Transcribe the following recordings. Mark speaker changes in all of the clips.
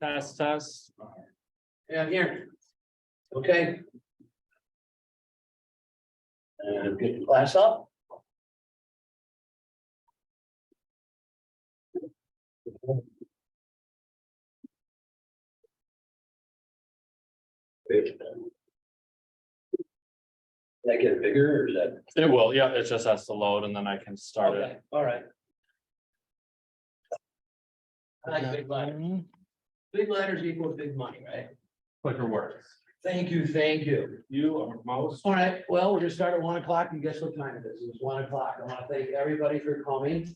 Speaker 1: Test.
Speaker 2: Yeah, I'm here. Okay. And get the class up. Did I get it bigger or is that?
Speaker 1: It will, yeah, it just has to load and then I can start it.
Speaker 2: Okay, all right. I like big letters. Big letters equals big money, right?
Speaker 1: Quicker works.
Speaker 2: Thank you, thank you.
Speaker 1: You are most.
Speaker 2: All right, well, we're gonna start at 1 o'clock and guess what time it is? It's 1 o'clock. I want to thank everybody for coming.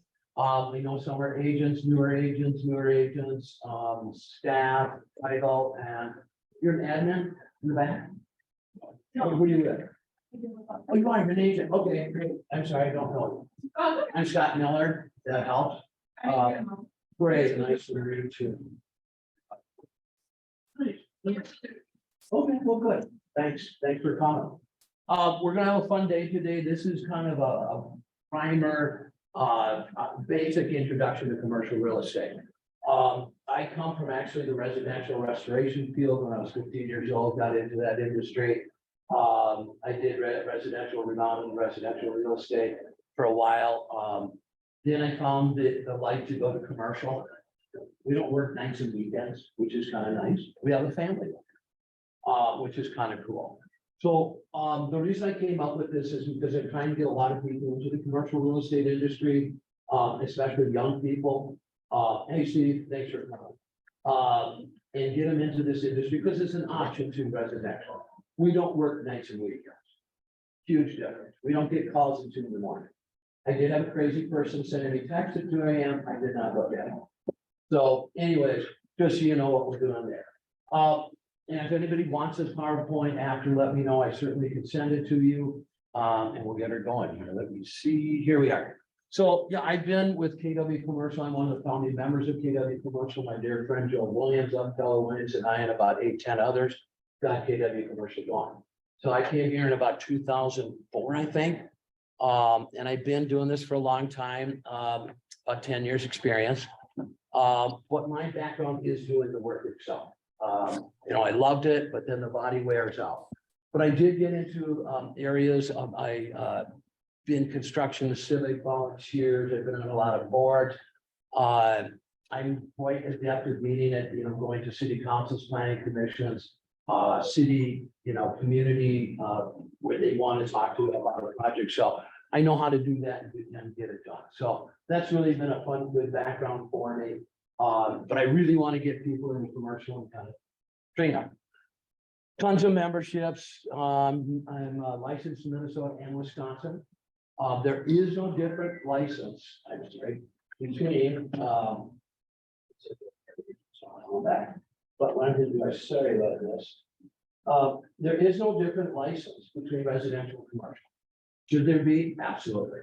Speaker 2: We know some are agents, newer agents, staff, title, and you're an admin in the back? No, who are you with? Oh, you are an agent. Okay, great. I'm sorry, I don't know. I'm Scott Miller. That helps. Great, nice to meet you. Okay, well, good. Thanks for coming. We're gonna have a fun day today. This is kind of a primer, basic introduction to commercial real estate. I come from actually the residential restoration field. When I was 15 years old, got into that industry. I did residential remodeling, residential real estate for a while. Then I found the light to go to commercial. We don't work nights and weekends, which is kind of nice. We have a family, which is kind of cool. So the reason I came up with this is because I'm trying to get a lot of people into the commercial real estate industry, especially young people. Hey, Steve, thanks for coming. And get them into this industry because it's an option to residential. We don't work nights and weekends. Huge difference. We don't get calls at 2 in the morning. I did have a crazy person sending me text at 2 a.m. I did not look at it. So anyways, just so you know what we're doing there. And if anybody wants this PowerPoint after, let me know. I certainly can send it to you. And we'll get her going here. Let me see. Here we are. So yeah, I've been with KW Commercial. I'm one of the founding members of KW Commercial. My dear friend Joe Williams, Keller Williams, and I and about 8, 10 others got KW Commercial going. So I came here in about 2004, I think. And I've been doing this for a long time, about 10 years experience. What my background is doing the work itself. I loved it, but then the body wears out. But I did get into areas of been construction, civic volunteers. I've been on a lot of boards. I'm quite adept at meeting at, going to city councils, planning commissions, city, community, where they want to talk to about a project. So I know how to do that and get it done. So that's really been a fun, good background for me. But I really want to get people in the commercial and kind of train them. Tons of memberships. I'm licensed in Minnesota and Wisconsin. There is no different license, I'm sorry, between, but when I say about this, there is no different license between residential and commercial. Should there be? Absolutely.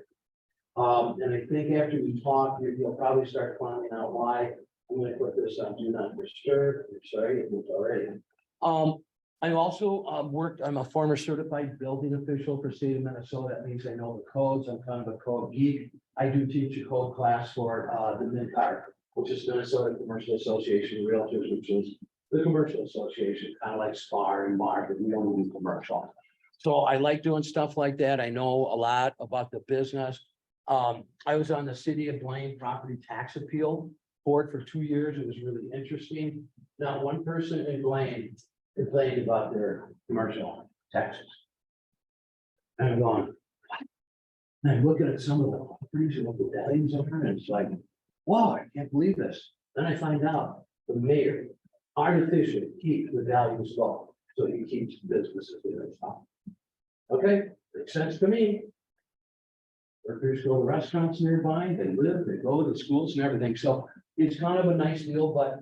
Speaker 2: And I think after we talk, you'll probably start finding out why. I'm going to put this on do not disturb. I'm sorry, it moved already. I also I'm a former certified building official for state of Minnesota. That means I know the codes. I'm kind of a code geek. I do teach a code class for the MNCAR, which is Minnesota Commercial Association of Realtors, which is the commercial association, kind of like SPAR and MAR, but we only do commercial. So I like doing stuff like that. I know a lot about the business. I was on the City of Blaine Property Tax Appeal Board for 2 years. It was really interesting. Not one person in Blaine complained about their commercial taxes. And I'm going, what? And I'm looking at some of the properties and the values of them, and it's like, wow, I can't believe this. Then I find out the mayor artificially keeps the values low, so he keeps businesses in its top. Okay, makes sense to me. Workers go to restaurants nearby, they live, they go to schools and everything. So it's kind of a nice deal, but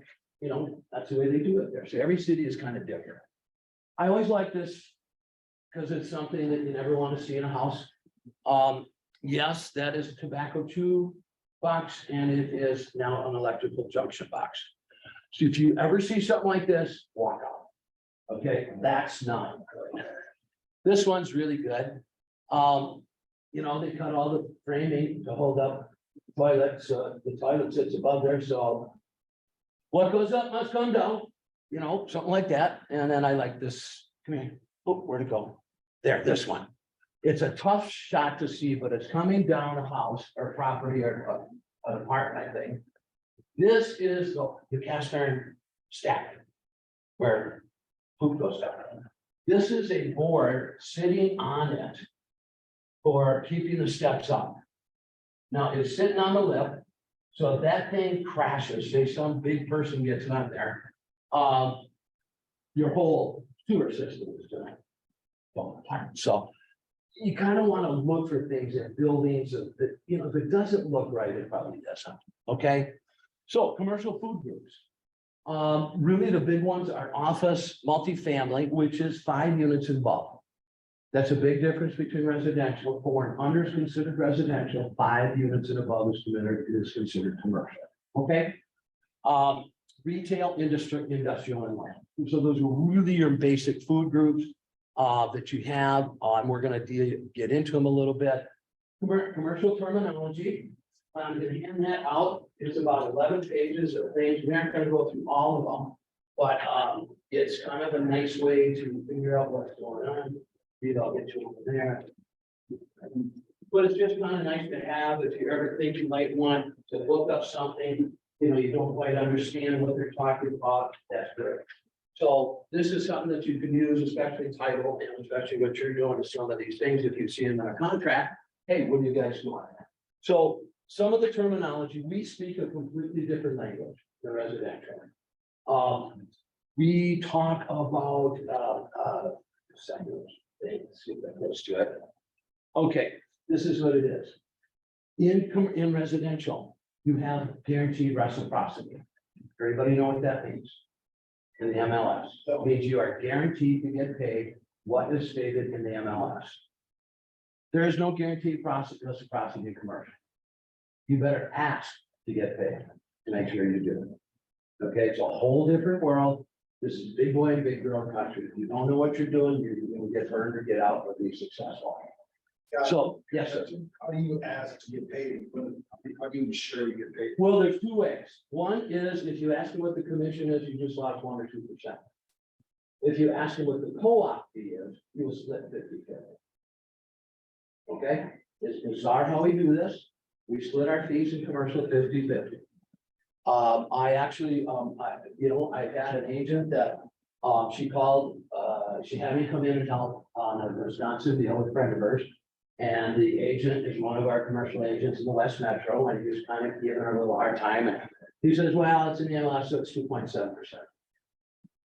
Speaker 2: that's the way they do it there. So every city is kind of different. I always like this because it's something that you never want to see in a house. Yes, that is a tobacco chew box, and it is now an electrical junction box. So if you ever see something like this, walk out. Okay, that's not good. This one's really good. They cut all the framing to hold up the toilet, so the toilet sits above there, so What goes up must come down, something like that. And then I like this, come here, oh, where'd it go? There, this one. It's a tough shot to see, but it's coming down a house or property or an apartment, I think. This is the cast iron stack where poop goes down. This is a board sitting on it for keeping the steps up. Now it's sitting on the lip. So if that thing crashes, say some big person gets on there, your whole sewer system is gonna fall apart. So you kind of want to look for things in buildings that, if it doesn't look right, it probably doesn't. Okay? So commercial food groups. Really the big ones are office, multifamily, which is 5 units and above. That's a big difference between residential. For under is considered residential, 5 units and above is considered commercial. Okay? Retail, industry, industrial, and land. So those are really your basic food groups that you have. And we're going to get into them a little bit. Commercial terminology. I'm going to hand that out. It's about 11 pages of things. We aren't going to go through all of them, but it's kind of a nice way to figure out what's going on. I'll get you over there. But it's just kind of nice to have if you ever think you might want to look up something, you don't quite understand what they're talking about, that's good. So this is something that you can use, especially title, and especially what you're doing to some of these things. If you see them in a contract, hey, what do you guys want? So some of the terminology, we speak a completely different language than residential. We talk about, let's see if that goes to it. Okay, this is what it is. In residential, you have guaranteed reciprocity. Everybody know what that means? In the MLS, that means you are guaranteed to get paid what is stated in the MLS. There is no guaranteed reciprocity in commercial. You better ask to get paid to make sure you do it. Okay, it's a whole different world. This is big boy and big girl country. If you don't know what you're doing, you're going to get burned or get out or be successful. So, yes, sir.
Speaker 3: How do you ask to get paid? How do you ensure you get paid?
Speaker 2: Well, there's 2 ways. One is if you ask them what the commission is, you just lost 1 or 2%. If you ask them what the co-op fee is, you will split 50/50. Okay, it's bizarre how we do this. We split our fees in commercial 50/50. I actually, I had an agent that, she called, she had me come in and help on a Wisconsin deal with a friend of hers. And the agent is one of our commercial agents in the West Metro, and he was kind of giving her a little hard time. And he says, well, it's in the MLS, so it's 2.7%.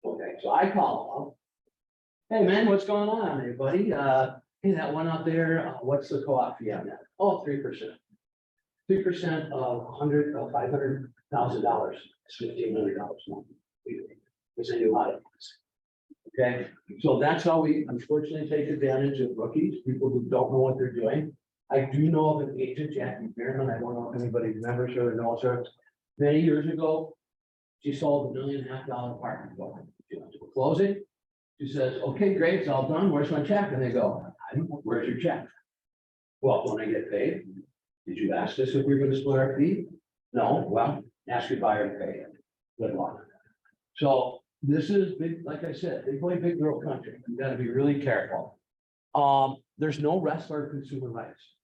Speaker 2: Okay, so I call him. Hey, man, what's going on, everybody? Hey, that one out there, what's the co-op fee on that? Oh, 3%. 3% of $500,000 is $1,500 more. It's a new audit. Okay, so that's how we unfortunately take advantage of rookies, people who don't know what they're doing. I do know of an agent, Jackie Behrman. I don't know if anybody remembers her or knows her. Many years ago, she sold $1.5 million apartment building. She went to a closing. She says, okay, great, it's all done. Where's my check? And they go, I don't know, where's your check? Well, when I get paid, did you ask us if we were going to split our fee? No, well, ask your buyer to pay it. Good luck. So this is big, like I said, big boy, big girl country. You gotta be really careful. There's no wrestler consumer rights.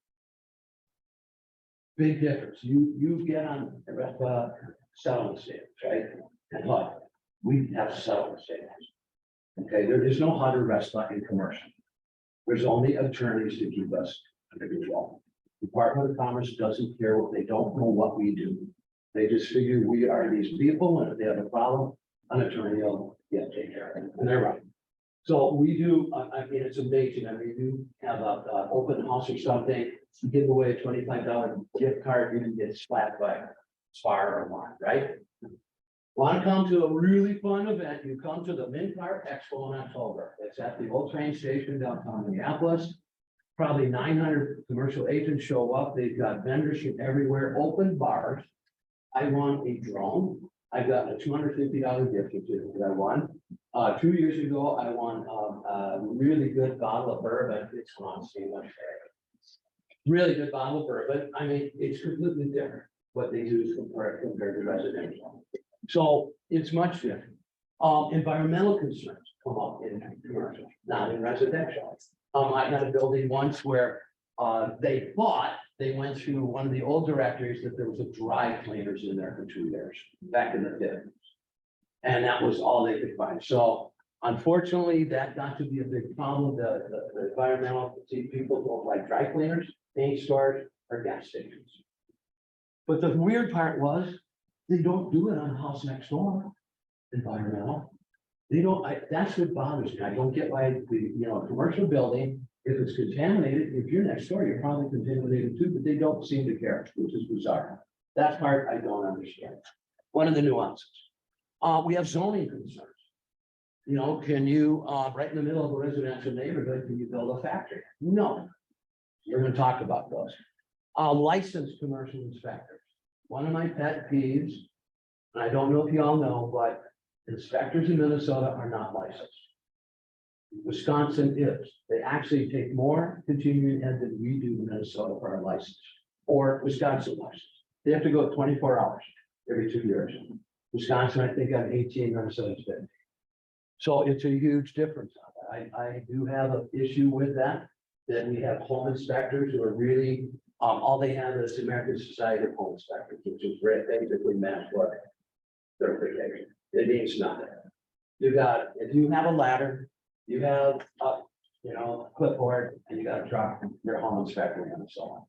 Speaker 2: Big difference. You get on settlement statements, right? And look, we have settlement statements. Okay, there is no HUD or RESPA in commercial. There's only attorneys to keep us under control. Department of Commerce doesn't care what, they don't know what we do. They just figure we are these people, and if they have a problem, an attorney will take care of it, and they're right. So we do, I mean, it's amazing. I mean, we do have a open house or something, give away a $25 gift card, you can get slapped by Spar or one, right? Want to come to a really fun event, you come to the Mincar Expo in October. It's at the old train station downtown Minneapolis. Probably 900 commercial agents show up. They've got vendors from everywhere, open bars. I won a drone. I got a $250 gift certificate that I won. 2 years ago, I won a really good bottle of bourbon. It's on much really good bottle of bourbon. I mean, it's completely different what they do compared to residential. So it's much different. Environmental concerns come up in commercial, not in residential. I had a building once where they thought, they went through one of the old directories that there was a dry cleaners in there for 2 years, back in the 50s. And that was all they could find. So unfortunately, that got to be a big problem. The environmental, people don't like dry cleaners, paint stores, or gas stations. But the weird part was, they don't do it on the house next door, environmental. They don't, that's what bothers me. I don't get why, a commercial building, if it's contaminated, if you're next door, you're probably contaminated too, but they don't seem to care, which is bizarre. That part I don't understand. One of the nuances. We have zoning concerns. Can you, right in the middle of a residential neighborhood, can you build a factory? No. We're gonna talk about those. Licensed commercial inspectors. One of my pet peeves, and I don't know if you all know, but inspectors in Minnesota are not licensed. Wisconsin is. They actually take more continuing ed than we do in Minnesota for our license, or Wisconsin license. They have to go 24 hours every 2 years. Wisconsin, I think I'm 18, Minnesota's 50. So it's a huge difference. I do have an issue with that we have home inspectors who are really, all they have is the American Society of Home Inspectors, which is basically meant for certification. It means nothing. If you have a ladder, you have a clipboard, and you got a truck, you're a home inspector and so on.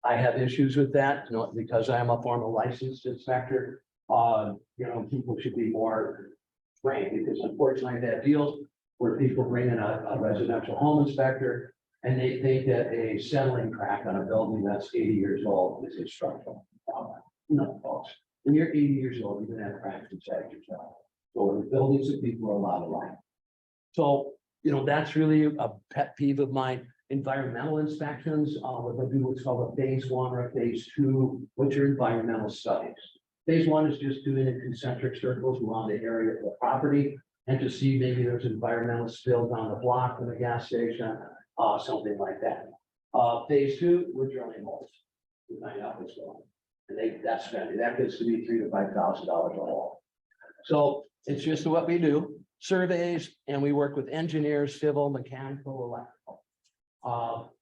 Speaker 2: I have issues with that, because I am a former licensed inspector. People should be more trained, because unfortunately I've had deals where people bring in a residential home inspector and they think that a settling crack on a building that's 80 years old is a structural problem. No, folks, when you're 80 years old, you're gonna have cracks inside yourself. So the buildings that people are allowed to lie. So, that's really a pet peeve of mine. Environmental inspections, what they do what's called a phase 1 or a phase 2, which are environmental studies. Phase 1 is just doing the concentric circles around the area of the property and to see maybe there's environmental spills on the block from the gas station, something like that. Phase 2, we're drilling holes to find out what's going on. And that's spending, that gets to be $3,000 to $5,000 a hole. So it's just what we do, surveys, and we work with engineers, civil, mechanical, electrical.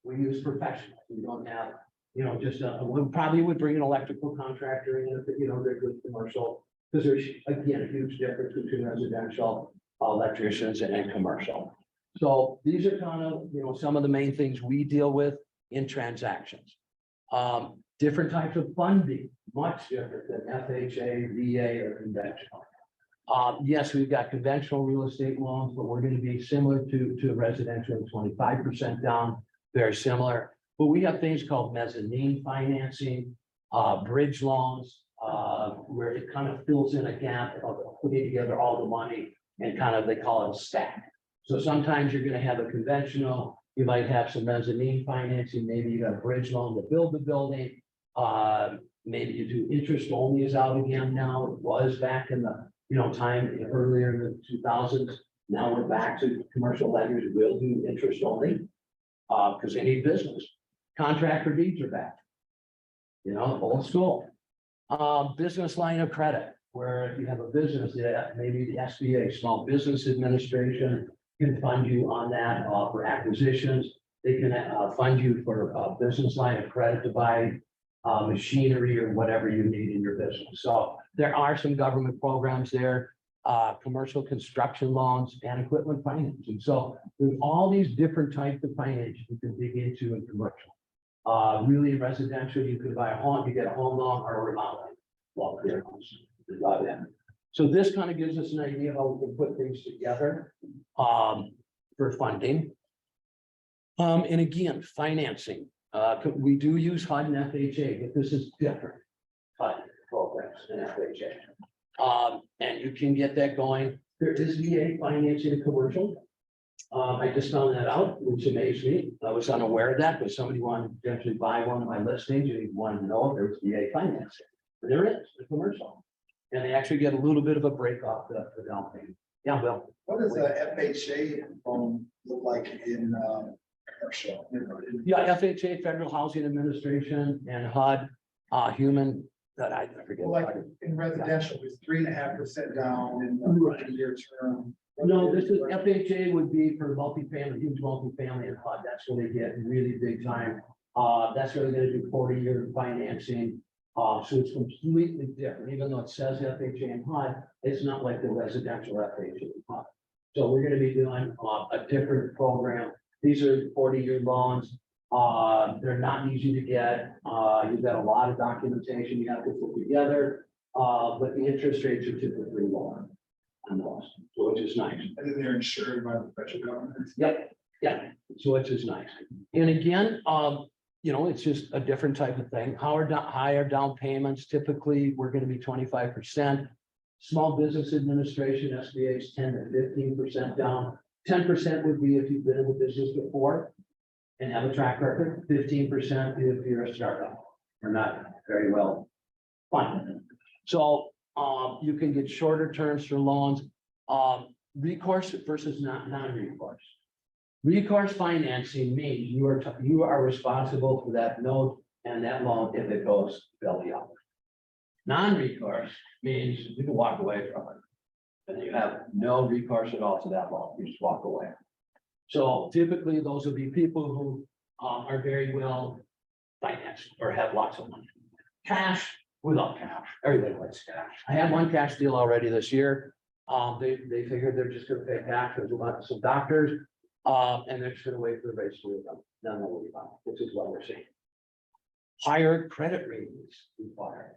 Speaker 2: We use professionals. We don't have, we probably would bring an electrical contractor in if, they're good commercial, because there's, again, a huge difference between residential electricians and commercial. So these are kind of, some of the main things we deal with in transactions. Different types of funding, much different than FHA, VA, or conventional. Yes, we've got conventional real estate loans, but we're going to be similar to residential, 25% down, very similar. But we have things called mezzanine financing, bridge loans, where it kind of fills in a gap of putting together all the money and kind of, they call it a stack. So sometimes you're going to have a conventional, you might have some mezzanine financing, maybe you got a bridge loan to build the building. Maybe you do interest only is out again now. It was back in the time earlier in the 2000s. Now we're back to commercial lenders will do interest only because they need business. Contractor deeds are back. Old school. Business line of credit, where if you have a business, maybe the SBA, Small Business Administration, can fund you on that for acquisitions. They can fund you for a business line of credit to buy machinery or whatever you need in your business. So there are some government programs there, commercial construction loans and equipment financing. So there's all these different types of finance you can dig into in commercial. Really residential, you can buy a home, you get a home loan or a remodeling. Well, there goes. So this kind of gives us an idea of how we can put things together for funding. And again, financing. We do use HUD and FHA, but this is different HUD programs than FHA. And you can get that going. There is VA financing in commercial. I just found that out, which amazed me. I was unaware of that, but somebody wanted to potentially buy one of my listings and he wanted to know if there was VA financing. But there is, the commercial. And they actually get a little bit of a break off the down payment. Yeah, Bill.
Speaker 3: What does a FHA loan look like in commercial?
Speaker 2: Yeah, FHA, Federal Housing Administration, and HUD, Human that I forget.
Speaker 3: Well, like in residential, it's 3.5% down in the
Speaker 2: Right.
Speaker 3: year term.
Speaker 2: No, this is FHA would be for multifamily, huge multifamily and HUD. That's where they get really big time. That's where they're gonna do 40-year financing. So it's completely different, even though it says FHA and HUD, it's not like the residential FHA and HUD. So we're gonna be doing a different program. These are 40-year loans. They're not easy to get. You've got a lot of documentation you have to put together. But the interest rates are typically lower on those, so which is nice.
Speaker 3: And then they're insured by the federal government.
Speaker 2: Yep, yeah, so which is nice. And again, you know, it's just a different type of thing. Higher down payments, typically, we're gonna be 25%. Small Business Administration, SBA is 10 to 15% down. 10% would be if you've been in the business before and have a track record. 15% if you're a startup or not very well funded. So, you can get shorter terms for loans, recourse versus non-recourse. Recourse financing means you are responsible for that note and that loan if it goes belly up. Non-recourse means you can walk away from it. And you have no recourse at all to that loan, you just walk away. So typically, those will be people who are very well financed or have lots of money. Cash, we love cash, everybody likes cash. I had one cash deal already this year. They figured they're just gonna pay cash, because we went to some doctors. And they're just gonna wait for the rates to come. None of it, which is what we're seeing. Higher credit ratings required.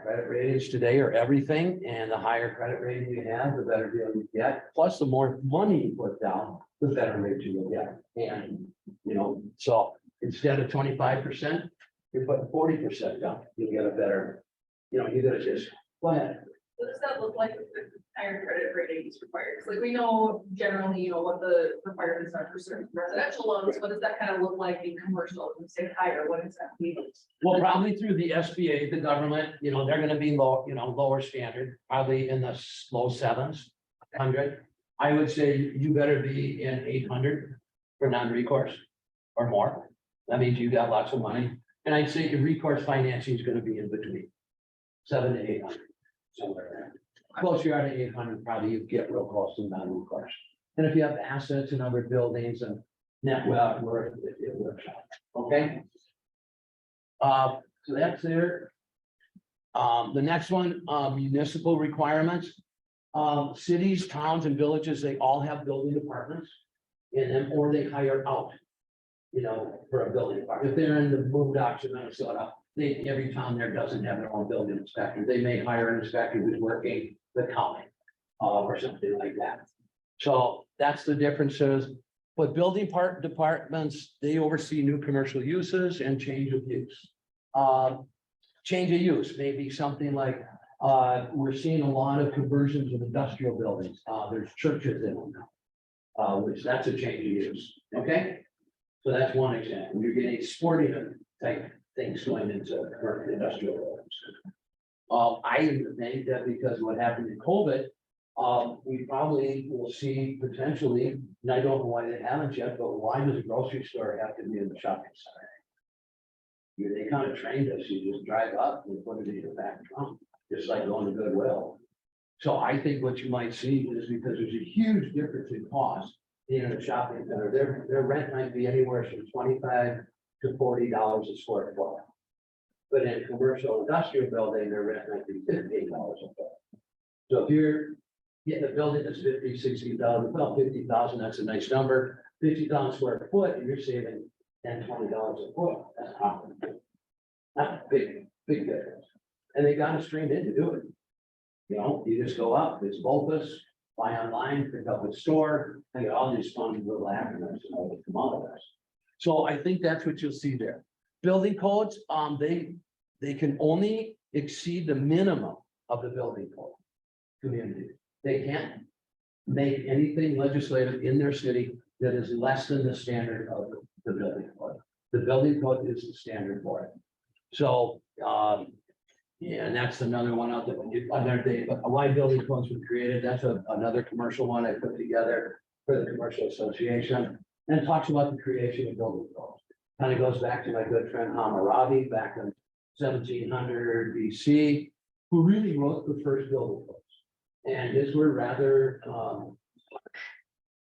Speaker 2: Credit ratings today are everything, and the higher credit rating you have, the better deal you get. Plus, the more money you put down, the better rate you will get. And, you know, so instead of 25%, you're putting 40% down, you'll get a better, you know, you gotta just, go ahead.
Speaker 4: What does that look like with the higher credit ratings required? 'Cause like we know generally, you know, what the requirements are for certain residential loans. What does that kind of look like in commercial? When you say higher, what does that mean?
Speaker 2: Well, probably through the SBA, the government, you know, they're gonna be low, you know, lower standard, probably in the low 700. I would say you better be in 800 for non-recourse or more. That means you got lots of money. And I'd say your recourse financing is gonna be in between 700 to 800, somewhere there. Close you are to 800, probably you get real close to non-recourse. And if you have assets in other buildings and net worth, it works out, okay? So that's there. The next one, municipal requirements. Cities, towns, and villages, they all have building departments in them, or they hire out, you know, for a building department. If they're in the Boondocks in Minnesota, every town there doesn't have their own building inspector. They may hire an inspector who's working the county, or something like that. So that's the differences. But building departments, they oversee new commercial uses and change of use. Change of use may be something like, we're seeing a lot of conversions of industrial buildings. There's churches in them now, which that's a change of use, okay? So that's one example. You're getting sporting type things going into commercial industrial buildings. I think that because what happened in COVID, we probably will see potentially, and I don't know why they haven't yet, but why does a grocery store have to be in the shopping center? They kind of trained us, you just drive up and put it in your back trunk, just like going to Goodwill. So I think what you might see is because there's a huge difference in cost in a shopping center, their rent might be anywhere from $25 to $40 a square foot. But in a commercial industrial building, their rent might be $15 a foot. So if you're getting a building that's 50, 60,000, well, 50,000, that's a nice number. 50,000 square foot, and you're saving $10, $20 a foot. That's not a big difference. And they got us trained in to do it. You know, you just go up, it's Voltus, buy online, pick up at store, and get all these fun little acronyms, you know, that come out of this. So I think that's what you'll see there. Building codes, they can only exceed the minimum of the building code community. They can't make anything legislative in their city that is less than the standard of the building code. The building code is the standard for it. So, yeah, and that's another one out there. Another day, but why building codes were created. That's another commercial one I put together for the commercial association, and it talks about the creation of building codes. Kind of goes back to my good friend Hammurabi back in 1700 BC, who really wrote the first building codes. And his were rather,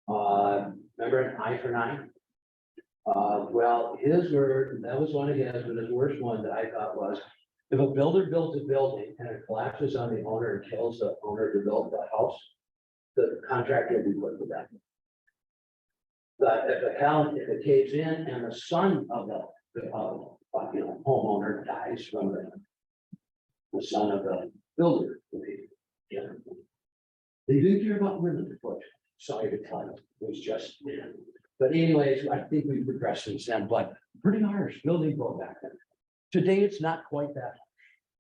Speaker 2: remember an eye for an eye? Well, his were, that was one of his, but his worst one that I thought was, if a builder builds a building and it collapses on the owner and kills the owner to build the house, the contractor will be put to death. But if it caves in and the son of the homeowner dies from the son of the builder. They do care about women, unfortunately. Sorry to tell you, it was just, but anyways, I think we progressed since then, but pretty harsh building code back then. Today, it's not quite that.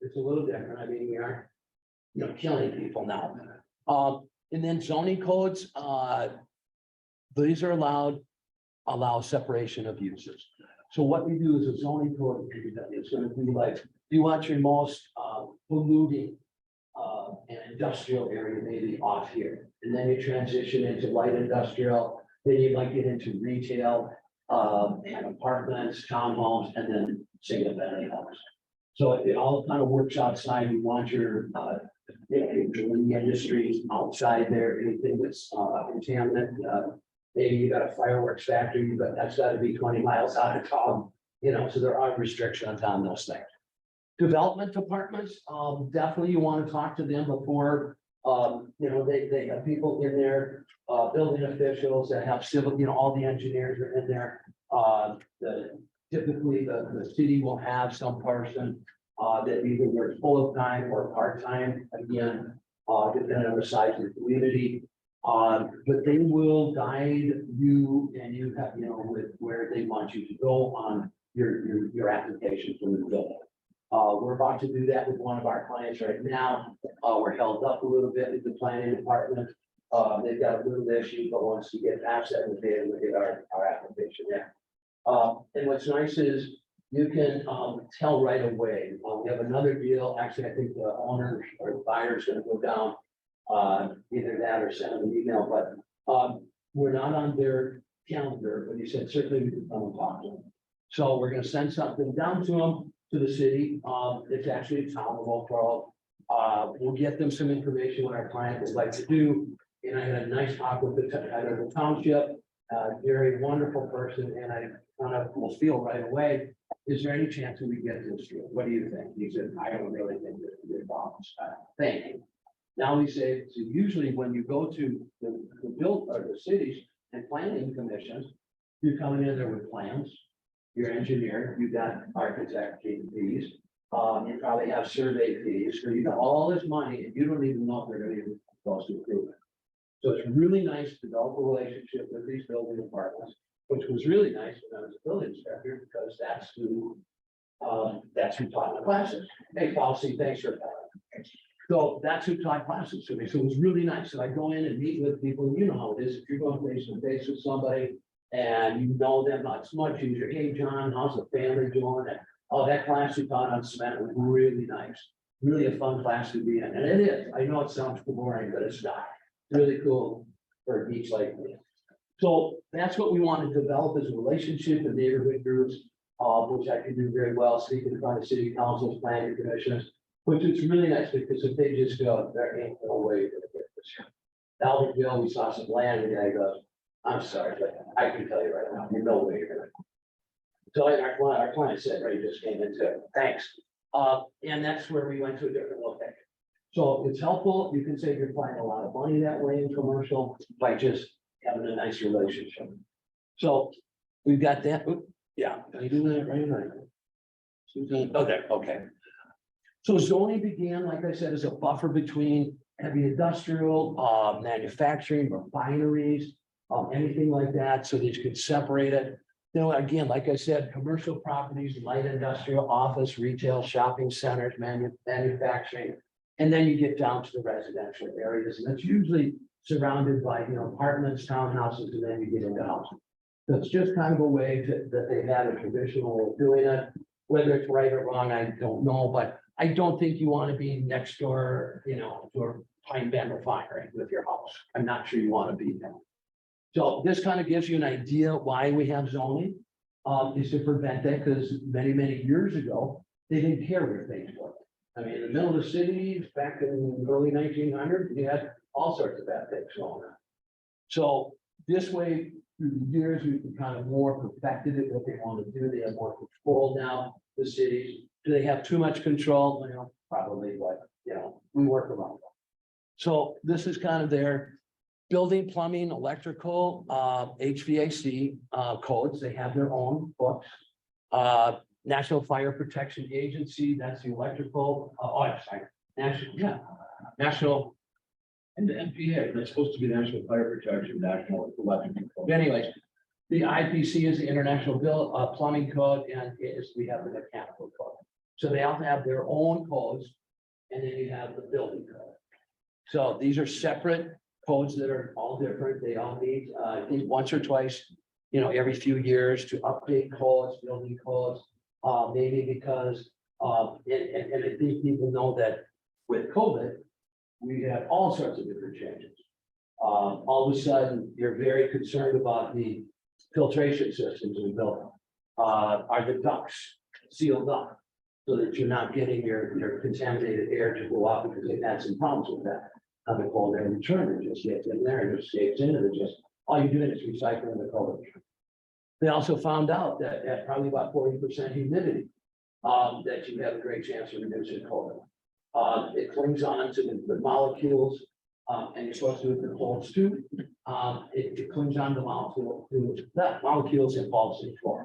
Speaker 2: It's a little different. I mean, we are, killing people now. And then zoning codes, these are allow separation of uses. So what we do is a zoning code, it's gonna be like, you want your most polluting and industrial area maybe off here. And then you transition into light industrial, then you might get into retail, and apartments, townhomes, and then single family homes. So it all kind of works outside. You want your, drilling industries outside there, anything that's contaminant. Maybe you got a fireworks factory, but that's got to be 20 miles out of town, so there are restrictions on those things. Development departments, definitely you want to talk to them before, they have people in there, building officials that have civil, all the engineers are in there. Typically, the city will have some person that either works full-time or part-time, again, depending on the size of the community. But they will guide you and you have, with where they want you to go on your application for the building. We're about to do that with one of our clients right now. We're held up a little bit with the planning department. They've got a little issue, but once you get past that, we'll be able to get our application there. And what's nice is you can tell right away. We have another deal. Actually, I think the owner or the buyer is going to go down. Either that or send them an email, but we're not on their calendar, but he said certainly we can come and talk to them. So we're going to send something down to them, to the city. It's actually a town of Oak Grove. We'll get them some information what our client would like to do. And I had a nice talk with the head of the township, very wonderful person, and I kind of will feel right away. Is there any chance that we get this deal? What do you think? He said, I don't really think this is a good problem. Thank you. Now we say, so usually when you go to the build or the cities and planning commissions, you're coming in there with plans, you're engineer, you got architect fees, you probably have survey fees, so you got all this money and you don't even know if they're gonna even supposed to approve it. So it's really nice to develop a relationship with these building departments, which was really nice when I was a building inspector, because that's who taught the classes. Hey, policy, thanks for that. So that's who taught classes to me. So it was really nice. So I go in and meet with people. You know how it is. If you're going face to face with somebody and you know them not so much, you say, hey, John, how's the family doing? And, oh, that class you taught on cement was really nice. Really a fun class to be in. And it is. I know it sounds boring, but it's not. It's really cool for a beach like me. So that's what we want to develop as a relationship with neighborhood groups, which I can do very well, speaking in front of city councils, planning commissions. Which is really nice because if they just go, there ain't no way you're gonna get this. Albertville, we saw some land and the guy goes, I'm sorry, but I can tell you right now, you know where you're gonna. So our client said, right, just came into it, thanks. And that's where we went to a different location. So it's helpful, you can save your client a lot of money that way in commercial by just having a nice relationship. So we've got that, yeah, are you doing that right? Okay. So zoning began, like I said, as a buffer between heavy industrial, manufacturing, refineries, anything like that, so that you could separate it. Again, like I said, commercial properties, light industrial, office, retail, shopping centers, manufacturing. And then you get down to the residential areas, and that's usually surrounded by, apartments, townhouses, and then you get into housing. So it's just kind of a way that they had a traditional way of doing it. Whether it's right or wrong, I don't know, but I don't think you want to be next door, to a Pine Bend refinery with your house. I'm not sure you want to be there. So this kind of gives you an idea why we have zoning, is to prevent that, because many, many years ago, they didn't care where things were. I mean, in the middle of the cities, back in the early 1900s, you had all sorts of bad things going on. So this way, through the years, we've kind of more perfected it, what they want to do. They have more control now, the cities. Do they have too much control? Well, probably, but, you know, we work around it. So this is kind of their building, plumbing, electrical, HVAC, codes. They have their own books. National Fire Protection Agency, that's the electrical, I'm sorry, National. And the NPA, that's supposed to be National Fire Protection, National Electrical Code. Anyways, the IPC is the International Plumbing Code, and we have the mechanical code. So they all have their own codes, and then you have the building code. So these are separate codes that are all different. They all need, I think, once or twice, you know, every few years to update codes, building codes. Maybe because, and I think people know that with COVID, we had all sorts of different changes. All of a sudden, you're very concerned about the filtration systems in the building. Are the ducts sealed up so that you're not getting your contaminated air to go out, because they've had some problems with that. The cold air return, it just gets in there, it escapes in, and it just, all you're doing is recycling the cold air. They also found out that at probably about 40% humidity, that you have a great chance of reducing cold. It clings on to the molecules, and you're supposed to do it with the colds too. It clings on to molecules and falls in floor.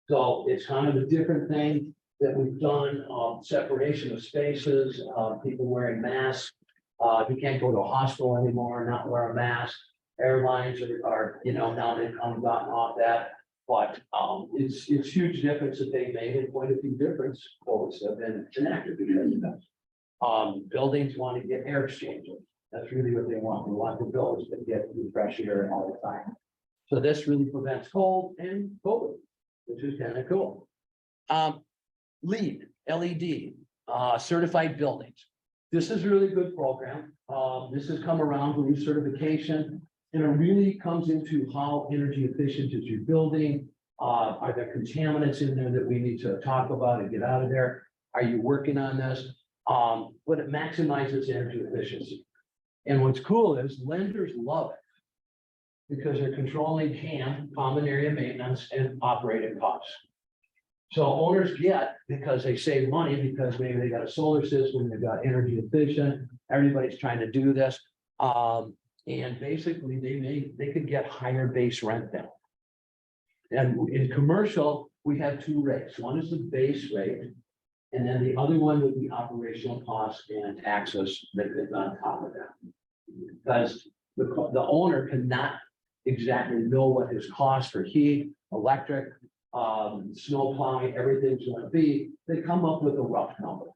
Speaker 2: So it's kind of a different thing that we've done, separation of spaces, people wearing masks. You can't go to a hospital anymore, not wear a mask. Airlines are, you know, now they've gotten off that. But it's huge difference that they made, and quite a few difference codes have been enacted because of that. Buildings want to get air exchanges. That's really what they want. They want the buildings to get fresh air all the time. So this really prevents cold and COVID, which is kind of cool. LEED, LED, certified buildings. This is a really good program. This has come around with new certification. And it really comes into how energy efficient is your building. Are there contaminants in there that we need to talk about and get out of there? Are you working on this? But it maximizes energy efficiency. And what's cool is lenders love it because they're controlling CAM, common area maintenance, and operating costs. So owners get, because they save money, because maybe they got a solar system, they've got energy efficient, everybody's trying to do this. And basically they could get higher base rent then. And in commercial, we have two rates. One is the base rate, and then the other one would be operational costs and taxes that is on top of that. Because the owner cannot exactly know what his cost for heat, electric, snow plowing, everything's going to be. They come up with a rough number.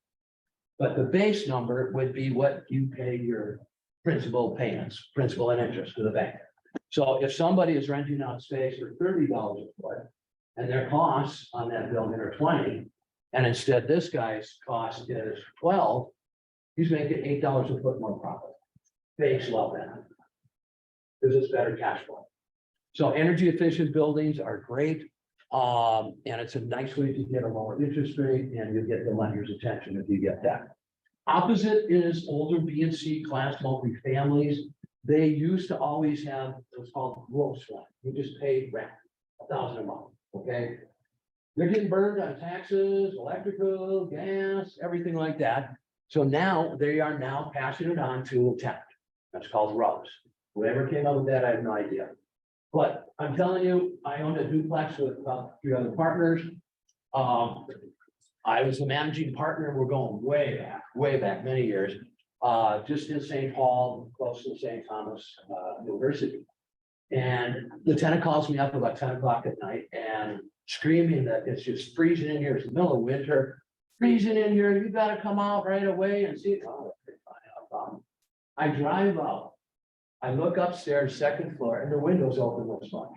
Speaker 2: But the base number would be what you pay your principal payments, principal and interest to the bank. So if somebody is renting out space for $30 a foot, and their costs on that building are 20, and instead this guy's cost is 12, he's making $8 a foot more profit. Banks love that. Because it's better cash flow. So energy efficient buildings are great. And it's a nice way to get a lower interest rate, and you get the lender's attention if you get that. Opposite is older B and C class multifamilies. They used to always have what's called gross rent. You just paid rent, $1,000 a month, okay? They're getting burned on taxes, electrical, gas, everything like that. So now they are now passing it on to a tenant. That's called RUBS. Whoever came up with that, I have no idea. But I'm telling you, I owned a duplex with about 3 other partners. I was the managing partner. We're going way back, many years. Just in St. Paul, close to St. Thomas University. And the tenant calls me up about 10 o'clock at night and screaming that it's just freezing in here. It's the middle of winter, freezing in here. You got to come out right away and see. Oh, I drive out. I look upstairs, second floor, and the window's open with smoke.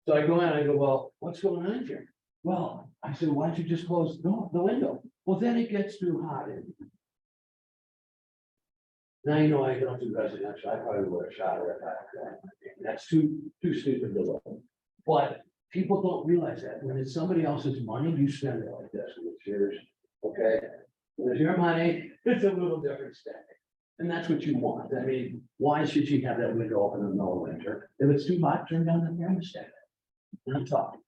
Speaker 2: So I go in, I go, well, what's going on here? Well, I said, why don't you just close the window? Well, then it gets too hot in. Now, you know, I don't do residential. I probably would have shot her at that. That's too stupid to look. But people don't realize that when it's somebody else's money, you spend it like this, and it's yours, okay? When it's your money, it's a little different spending. And that's what you want. I mean, why should you have that window open in the middle of winter? If it's too hot, turn down the thermostat. Not talking.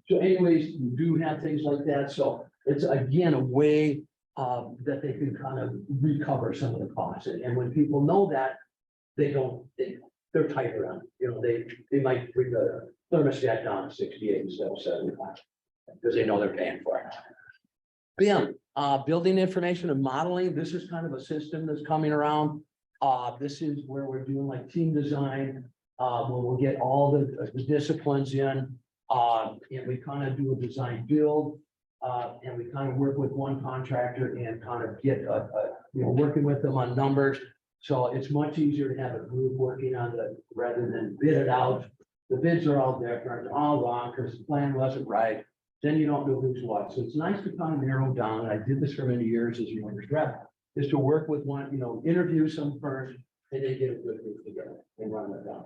Speaker 2: So anyways, you do have things like that. So it's again, a way that they can kind of recover some of the costs. And when people know that, they're tighter on, they might bring the thermostat down to 68 instead of 75. Because they know they're paying for it. BIM, building information and modeling. This is kind of a system that's coming around. This is where we're doing like team design. Where we'll get all the disciplines in. And we kind of do a design build. And we kind of work with one contractor and kind of get working with them on numbers. So it's much easier to have a group working on the rather than bid it out. The bids are all different, all wrong because the plan wasn't right. Then you don't know who's what. So it's nice to kind of narrow down. I did this for many years as your rep, is to work with one, interview some first and then get a good group together and run it down.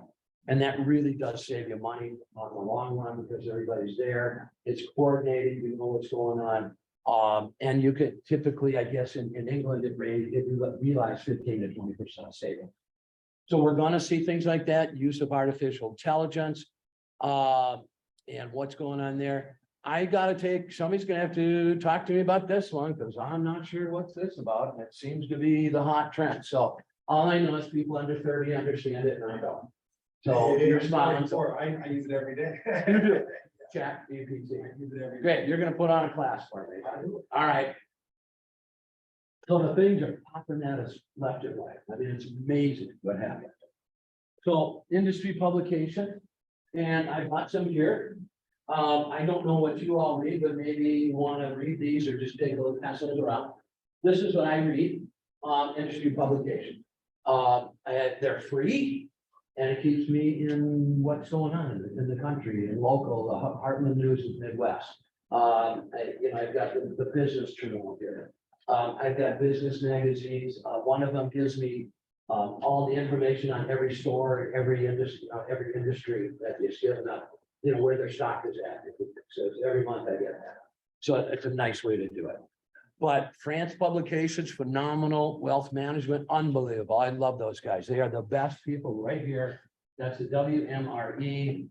Speaker 2: And that really does save you money on the long run because everybody's there. It's coordinated, you know what's going on. And you could typically, I guess, in England, it realize 15 to 20% savings. So we're gonna see things like that, use of artificial intelligence. And what's going on there. Somebody's gonna have to talk to me about this one because I'm not sure what's this about. And it seems to be the hot trend. So all I know is people under 30 understand it and I don't. So you're smiling.
Speaker 3: I use it every day.
Speaker 2: You do. Chat GPT.
Speaker 3: I use it every day.
Speaker 2: Great, you're gonna put on a class for me. All right. So the things are popping at us left and right. I mean, it's amazing what happened. So industry publication, and I bought some here. I don't know what you all read, but maybe you want to read these or just take a look, pass those around. This is what I read, industry publication. They're free. And it keeps me in what's going on in the country and local, the Heartland News of Midwest. I've got the business journal here. I've got business magazines. One of them gives me all the information on every store, every industry that is given up, where their stock is at. So every month I get that. So it's a nice way to do it. But France Publications, phenomenal. Wealth Management, unbelievable. I love those guys. They are the best people right here. That's the WMRE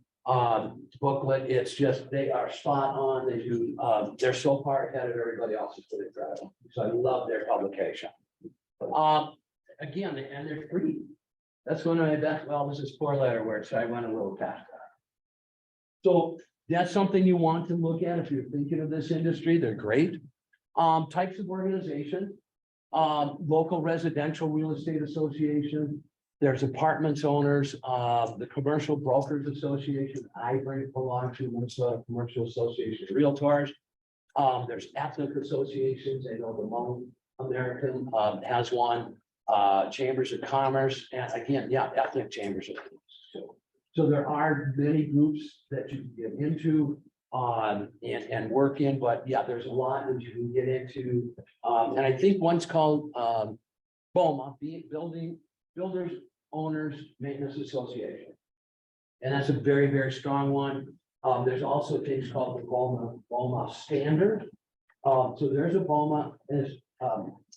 Speaker 2: booklet. It's just, they are spot on. They do, they're so far ahead of everybody else. It's pretty incredible. So I love their publication. Again, and they're free. That's one of my best. Well, this is 4-letter words, so I went a little past that. So that's something you want to look at if you're thinking of this industry. They're great. Types of organization, local residential real estate association. There's apartments owners, the Commercial Brokers Association. I belong to Minnesota Commercial Association of Realtors. There's ethnic associations. I know the Hmong American has one. Chambers of Commerce, and again, ethnic chambers of commerce. So there are many groups that you can get into. And work in, but there's a lot that you can get into. And I think one's called BOMA, Builders Owners Maintenance Association. And that's a very, very strong one. There's also things called the BOMA Standard. So there's a BOMA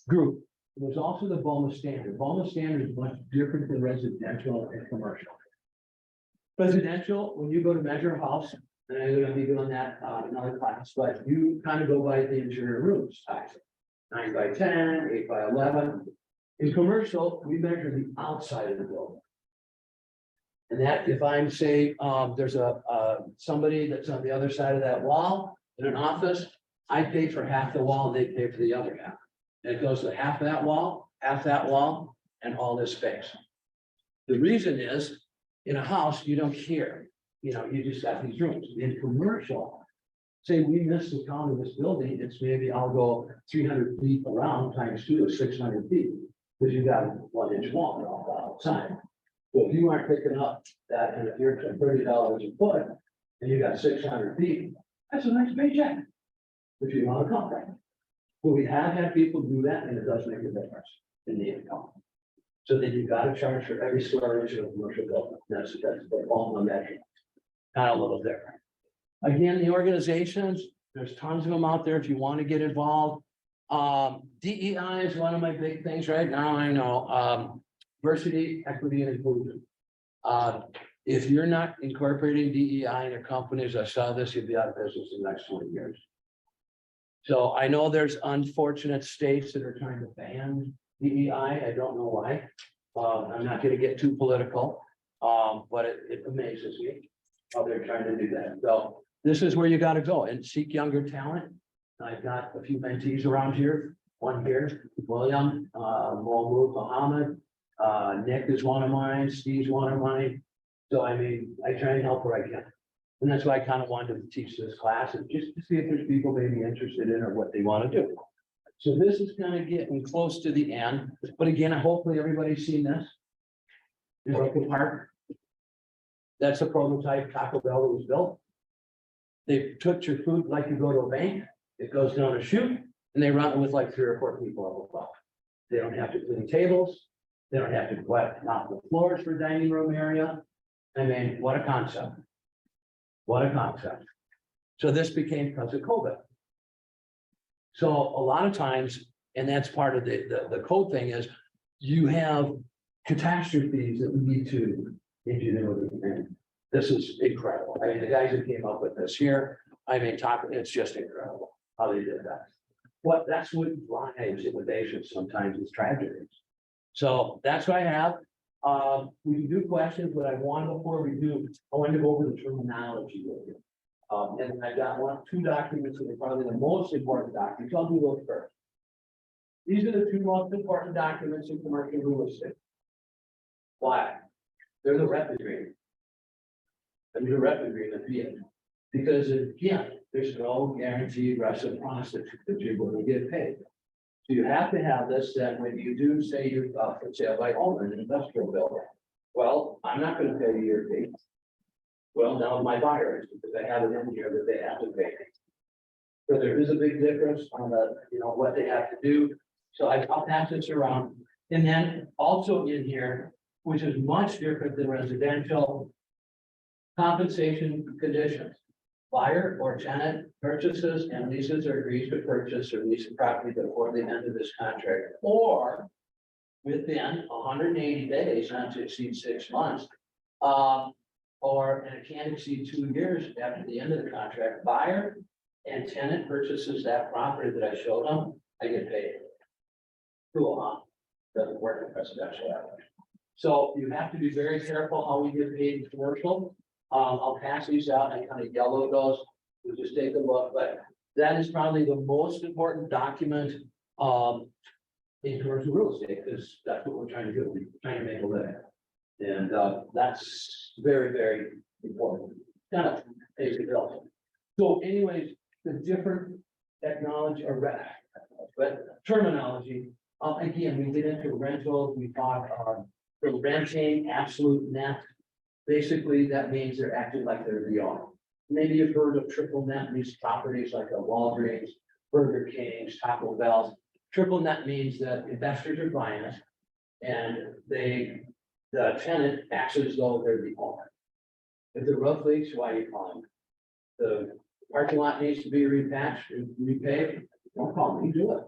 Speaker 2: group. There's also the BOMA Standard. BOMA Standard is much different than residential and commercial. Residential, when you go to measure a house, and I'm gonna be doing that in another class, but you kind of go by the interior rooms size. 9 by 10, 8 by 11. In commercial, we measure the outside of the building. And that, if I'm say, there's somebody that's on the other side of that wall in an office, I pay for half the wall, and they pay for the other half. And it goes to half that wall, and all this space. The reason is, in a house, you don't care. You just got these rooms. In commercial, say we miss the count of this building, it's maybe I'll go 300 feet around times 2 is 600 feet. Because you got a 1-inch wall outside. So if you aren't picking up that, and if you're at $30 a foot, and you got 600 feet, that's a nice paycheck. If you want to come right. But we have had people do that, and it does make a difference in the income. So then you've got to charge for every square inch of a commercial building. That's the all the measure. Kind of a little different. Again, the organizations, there's tons of them out there if you want to get involved. DEI is one of my big things right now, I know, diversity, equity, and inclusion. If you're not incorporating DEI in your companies, I saw this, you'd be out of business in the next 20 years. So I know there's unfortunate states that are trying to ban DEI, I don't know why. I'm not gonna get too political, but it amazes me how they're trying to do that. So this is where you gotta go and seek younger talent. I've got a few mentees around here, one here, William, Mohammed, Muhammad, Nick is one of mine, Steve's one of mine. So I mean, I try and help where I can. And that's why I kind of wanted to teach this class, and just to see if there's people maybe interested in or what they want to do. So this is kind of getting close to the end, but again, hopefully everybody's seen this. In Oakland Park. That's a prototype Taco Bell that was built. They took your food like you go to a bank, it goes down a chute, and they run it with like 3 or 4 people on the clock. They don't have to clean tables, they don't have to wet out the floors for dining room area. I mean, what a concept. What a concept. So this became because of COVID. So a lot of times, and that's part of the code thing is, you have catastrophes that lead to ingenuity. And this is incredible. I mean, the guys that came up with this here, I mean, it's just incredible how they did that. That's what drives innovation sometimes is tragedies. So that's what I have. We can do questions, but before we do, I wanted to go over the terminology with you. And I got 2 documents that are probably the most important documents. I'll do those first. These are the 2 most important documents in commercial real estate. Why? They're the rep agreement. And the rep agreement, because again, there's no guaranteed reciprocity that you're going to get paid. So you have to have this, that when you do say you're, for sale by owner in an industrial building. Well, I'm not gonna pay you your fee. Well, now my buyer is, because I have it in here that they have to pay. So there is a big difference on what they have to do. So I'll pass this around. And then also in here, which is much different than residential, compensation conditions. Buyer or tenant purchases and leases or agrees to purchase or lease a property before the end of this contract, or within 180 days, not to exceed 6 months. And it can't exceed 2 years after the end of the contract. Buyer and tenant purchases that property that I showed them, I get paid. Cool, huh? Doesn't work in residential that way. So you have to be very careful how we get paid in commercial. I'll pass these out and kind of yellow those. We'll just take a look, but that is probably the most important document in commercial real estate, because that's what we're trying to do. We're trying to make a living. And that's very, very important. Kind of pays the bill. So anyways, the different technology or terminology, again, we get into rentals, we talk for renting, absolute net. Basically, that means they're acting like they're the owner. Maybe you've heard of triple net lease properties like a Walgreens, Burger King's, Taco Bell's. Triple net means that investors are buying it and the tenant acts as though they're the owner. If the roof leaks, why are you calling? The parking lot needs to be repatched and repaved, don't call me, do it.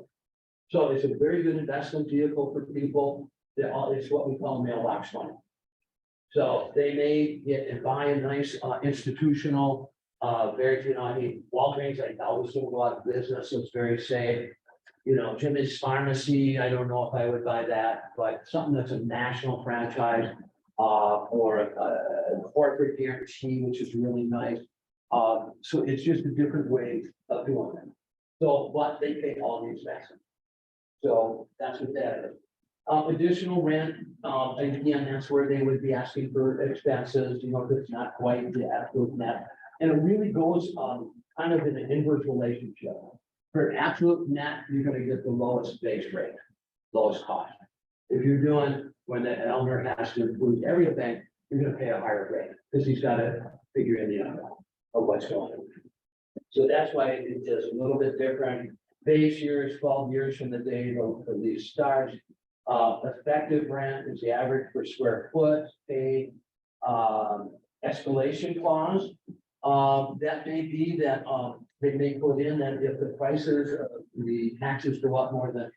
Speaker 2: So it's a very good investment vehicle for people. It's what we call mailbox money. So they may get and buy a nice institutional, Walgreens, I always do a lot of business, so it's very safe. Jimmy's Pharmacy, I don't know if I would buy that, but something that's a national franchise, or a corporate guarantee, which is really nice. So it's just a different way of doing it. So, but they pay all the expenses. So that's what that is. Additional rent, again, that's where they would be asking for expenses, if it's not quite the absolute net. And it really goes kind of in an inverse relationship. For an absolute net, you're gonna get the lowest base rate, lowest cost. If you're doing when the owner has to include everything, you're gonna pay a higher rate, because he's gotta figure in the amount of what's going on. So that's why it is a little bit different. Base year is 12 years from the day the lease starts. Effective rent is the average per square foot paid. Escalation clause That may be that, they may put in that if the prices, the taxes go up more than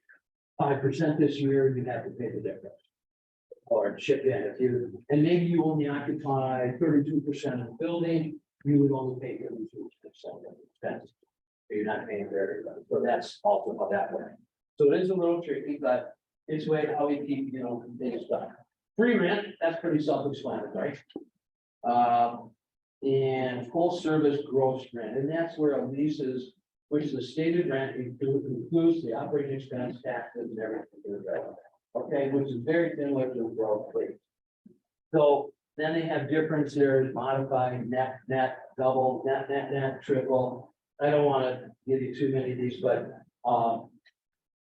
Speaker 2: 5% this year, you have to pay the difference. Or chip in if you, and maybe you only occupy 32% of the building, you would only pay 32% of the expense. You're not paying for everybody, so that's also how that works. So it is a little tricky, but it's way how we keep, things done. Free rent, that's pretty self-explanatory. And full service gross rent, and that's where a lease is, which is the stated rent includes the operating expense, taxes, and everything. Okay, which is very similar to the growth rate. So then they have difference there, modified, net, double, net, triple. I don't want to give you too many of these, but,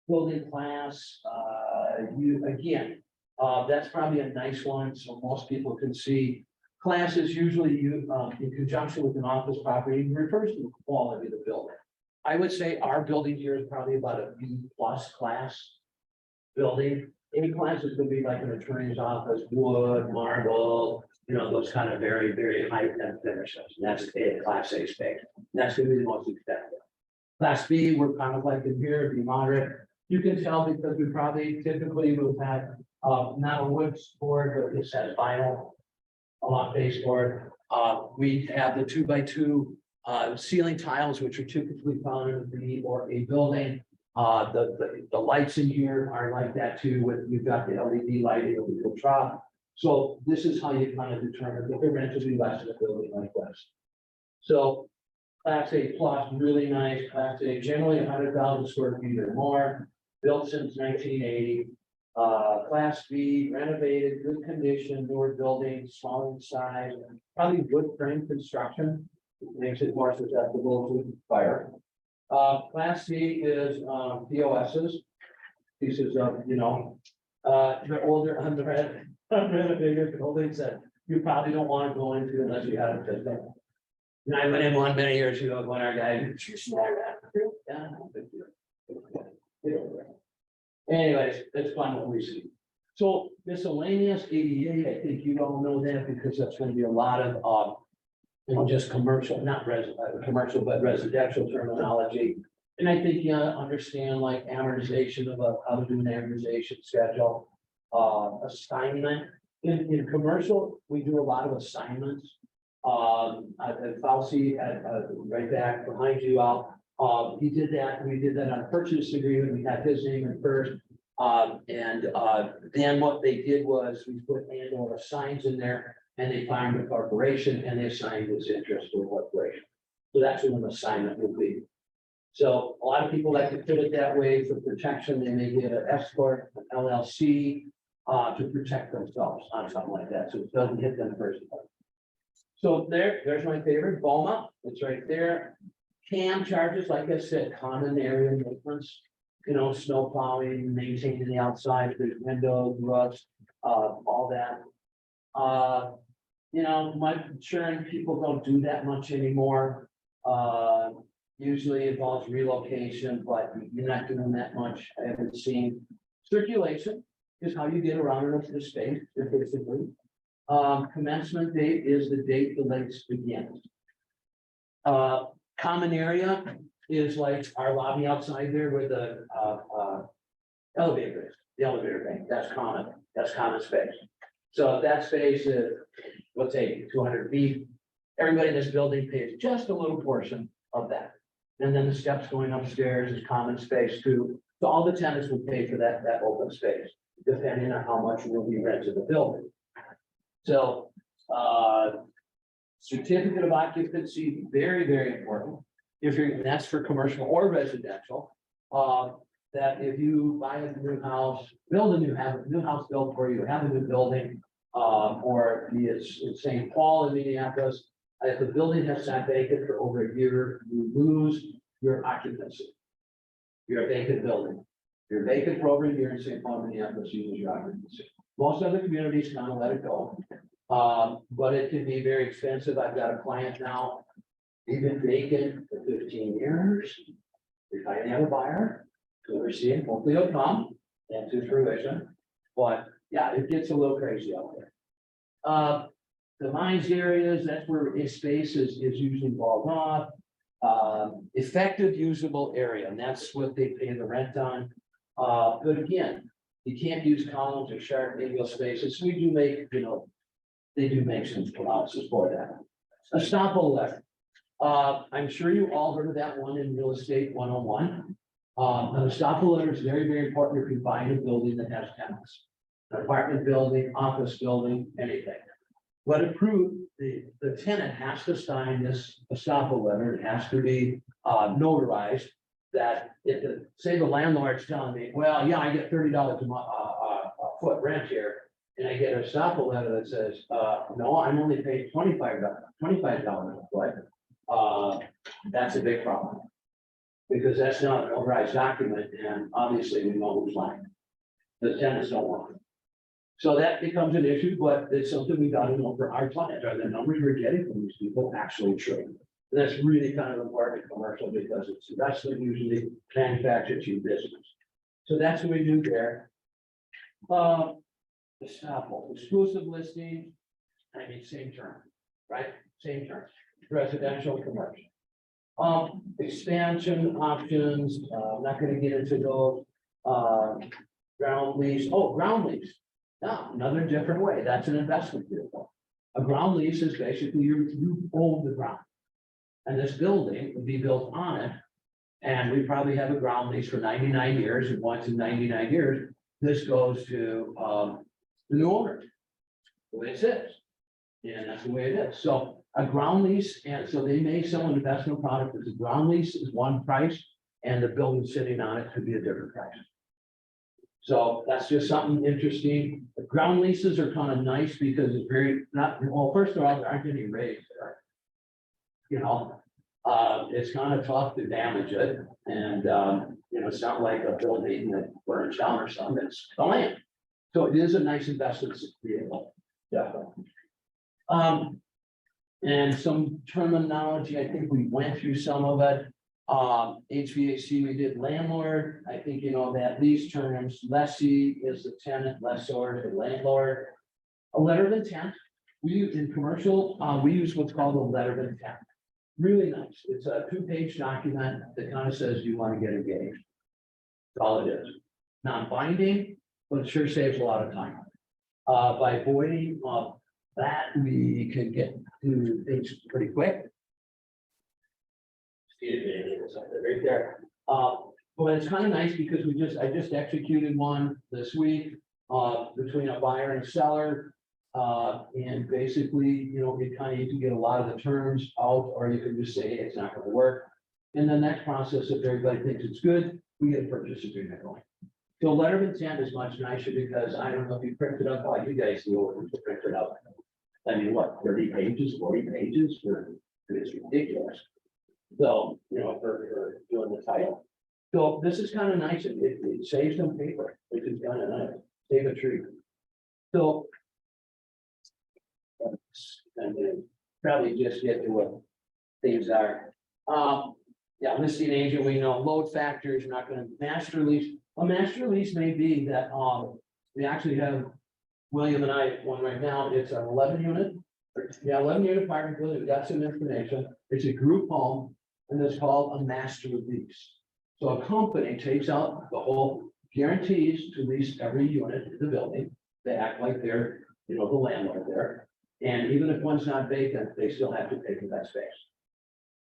Speaker 2: building class, that's probably a nice one, so most people can see. Class is usually in conjunction with an office property, and refers to the quality of the building. I would say our building here is probably about a B+ class building. A class is gonna be like an attorney's office, wood, marble, those kind of very, very high end finishes. And that's a class A space. That's gonna be the most expensive. Class B, we're kind of like in here, be moderate. You can tell because we probably typically will have not a wood board, but this has vinyl. A lot baseboard. We have the 2x2 ceiling tiles, which are typically found in a B or a building. The lights in here are like that too, you've got the LED lighting of the drop. So this is how you kind of determine that the rent will be less in a building like this. So Class A plus, really nice. Class A, generally 100,000 square feet or more, built since 1980. Class B, renovated, good condition, newer building, small in size, probably wood frame construction. Makes it more susceptible to fire. Class C is POSs, pieces of, the older unrenovated buildings that you probably don't want to go into unless you have a business. And I went in one many years ago, when our guy, yeah, anyways, it's fun what we see. So miscellaneous ADA, I think you all know that because that's going to be a lot of, just commercial, not commercial, but residential terminology. And I think you understand like amortization of how to do an amortization schedule, assignment. In commercial, we do a lot of assignments. Fauci right back behind you out. He did that. We did that on a purchase agreement. We had his name in first. Then what they did was we put and/or assigns in there, and they found a corporation and they assigned his interest to a corporation. So that's what an assignment would be. So a lot of people like to put it that way for protection. They may get an S corp, an LLC, to protect themselves on something like that. So it doesn't hit them first. So there's my favorite, BOMA. It's right there. CAM charges, like I said, common area maintenance, snow plowing, maintaining the outside, there's windows, rust, all that. My insurance people don't do that much anymore. Usually involves relocation, but you're not doing that much. I haven't seen. Circulation is how you get around into the state, basically. Commencement date is the date the lease begins. Common area is like our lobby outside there with the elevator is, the elevator bank, that's common space. So that space is, let's say 200 feet. Everybody in this building pays just a little portion of that. And then the steps going upstairs is common space too. So all the tenants would pay for that open space, depending on how much will be rented the building. So, certificate of occupancy, very, very important. That's for commercial or residential. That if you buy a new house, have a new house built for you, have a new building, or it's in St. Paul in Minneapolis, if the building has sat vacant for over a year, you lose your occupancy. You're a vacant building. You're vacant for over a year in St. Paul, Minneapolis, you lose your occupancy. Most other communities kind of let it go. But it can be very expensive. I've got a client now, he's been vacant for 15 years. We finally have a buyer. So we're seeing, hopefully it'll come into fruition. But yeah, it gets a little crazy out there. demised areas, that's where a space is usually walled off. Effective usable area, and that's what they pay the rent on. But again, you can't use columns or sharp angle spaces, we do make, they do make some allowances for that. A estoppel letter. I'm sure you all heard of that one in real estate 101. An estoppel letter is very, very important if you find a building that has tenants. An apartment building, office building, anything. What approved, the tenant has to sign this estoppel letter, it has to be notarized. That if say the landlord's telling me, well, yeah, I get $30 a foot rent here. And I get a estoppel letter that says, no, I'm only paying $25 a foot. That's a big problem. Because that's not an notarized document, and obviously we know who's lying. The tenants don't want it. So that becomes an issue, but it's something we got to know for our clients. Are the numbers we're getting from these people actually true? And that's really kind of important in commercial because it's investment usually manufactured to business. So that's what we do there. Estoppel, exclusive listing, I mean, same term, right? Same term, residential, commercial. Expansion options, I'm not gonna get into those. Ground lease, ground lease. Now, another different way, that's an investment vehicle. A ground lease is basically you own the ground. And this building would be built on it. And we probably have a ground lease for 99 years, and once in 99 years, this goes to the new owner. The way it sits. And that's the way it is. So a ground lease, and so they may sell an investment product as a ground lease is one price, and the building sitting on it could be a different price. So that's just something interesting. The ground leases are kind of nice because it's very first of all, there aren't any rates there. It's kind of tough to damage it, and it's not like a building that burns down or something, it's the land. So it is a nice investment vehicle, definitely. And some terminology, I think we went through some of it. HVAC, we did landlord, I think that these terms, lessee is the tenant, lessor is the landlord. A letter of intent, we use in commercial, we use what's called a letter of intent. Really nice, it's a 2-page document that kind of says you want to get engaged. That's all it is, non-binding, but it sure saves a lot of time. By avoiding that, we can get to things pretty quick. Right there. But it's kind of nice because I just executed one this week between a buyer and a seller. And basically, you kind of need to get a lot of the terms out, or you can just say, hey, it's not going to work. And the next process, if everybody thinks it's good, we get a purchase agreement going. So letter of intent is much nicer because I don't know if you print it up, like you guys do, print it up. I mean, what, 30 pages, 40 pages, it's ridiculous. So, for doing the title. So this is kind of nice, it saves some paper, which is kind of nice, save a tree. So. And then probably just get to what things are. Yeah, listing agent, we know load factors, not gonna master lease. A master lease may be that, we actually have, William and I, one right now, it's an 11 unit. 11 unit apartment building, we got some information, it's a group home, and it's called a master lease. So a company takes out the whole guarantees to lease every unit in the building, they act like they're, the landlord there. And even if one's not vacant, they still have to pay for that space.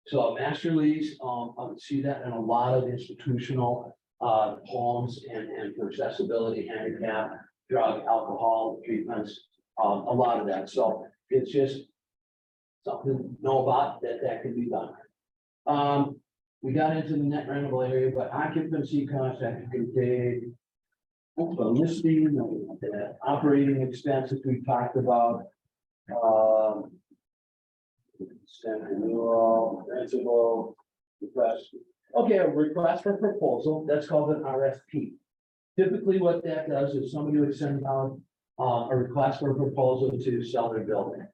Speaker 2: So a master lease, I would see that in a lot of institutional homes and for accessibility, handicap, drug, alcohol treatments, a lot of that. So it's just something to know about that can be done. We got into the net rentable area, but occupancy costs that can be paid. Listing, the operating expenses we talked about. Renewal, principal, request. Okay, a request for proposal, that's called an RFP. Typically, what that does is somebody would send out a request for a proposal to sell their building.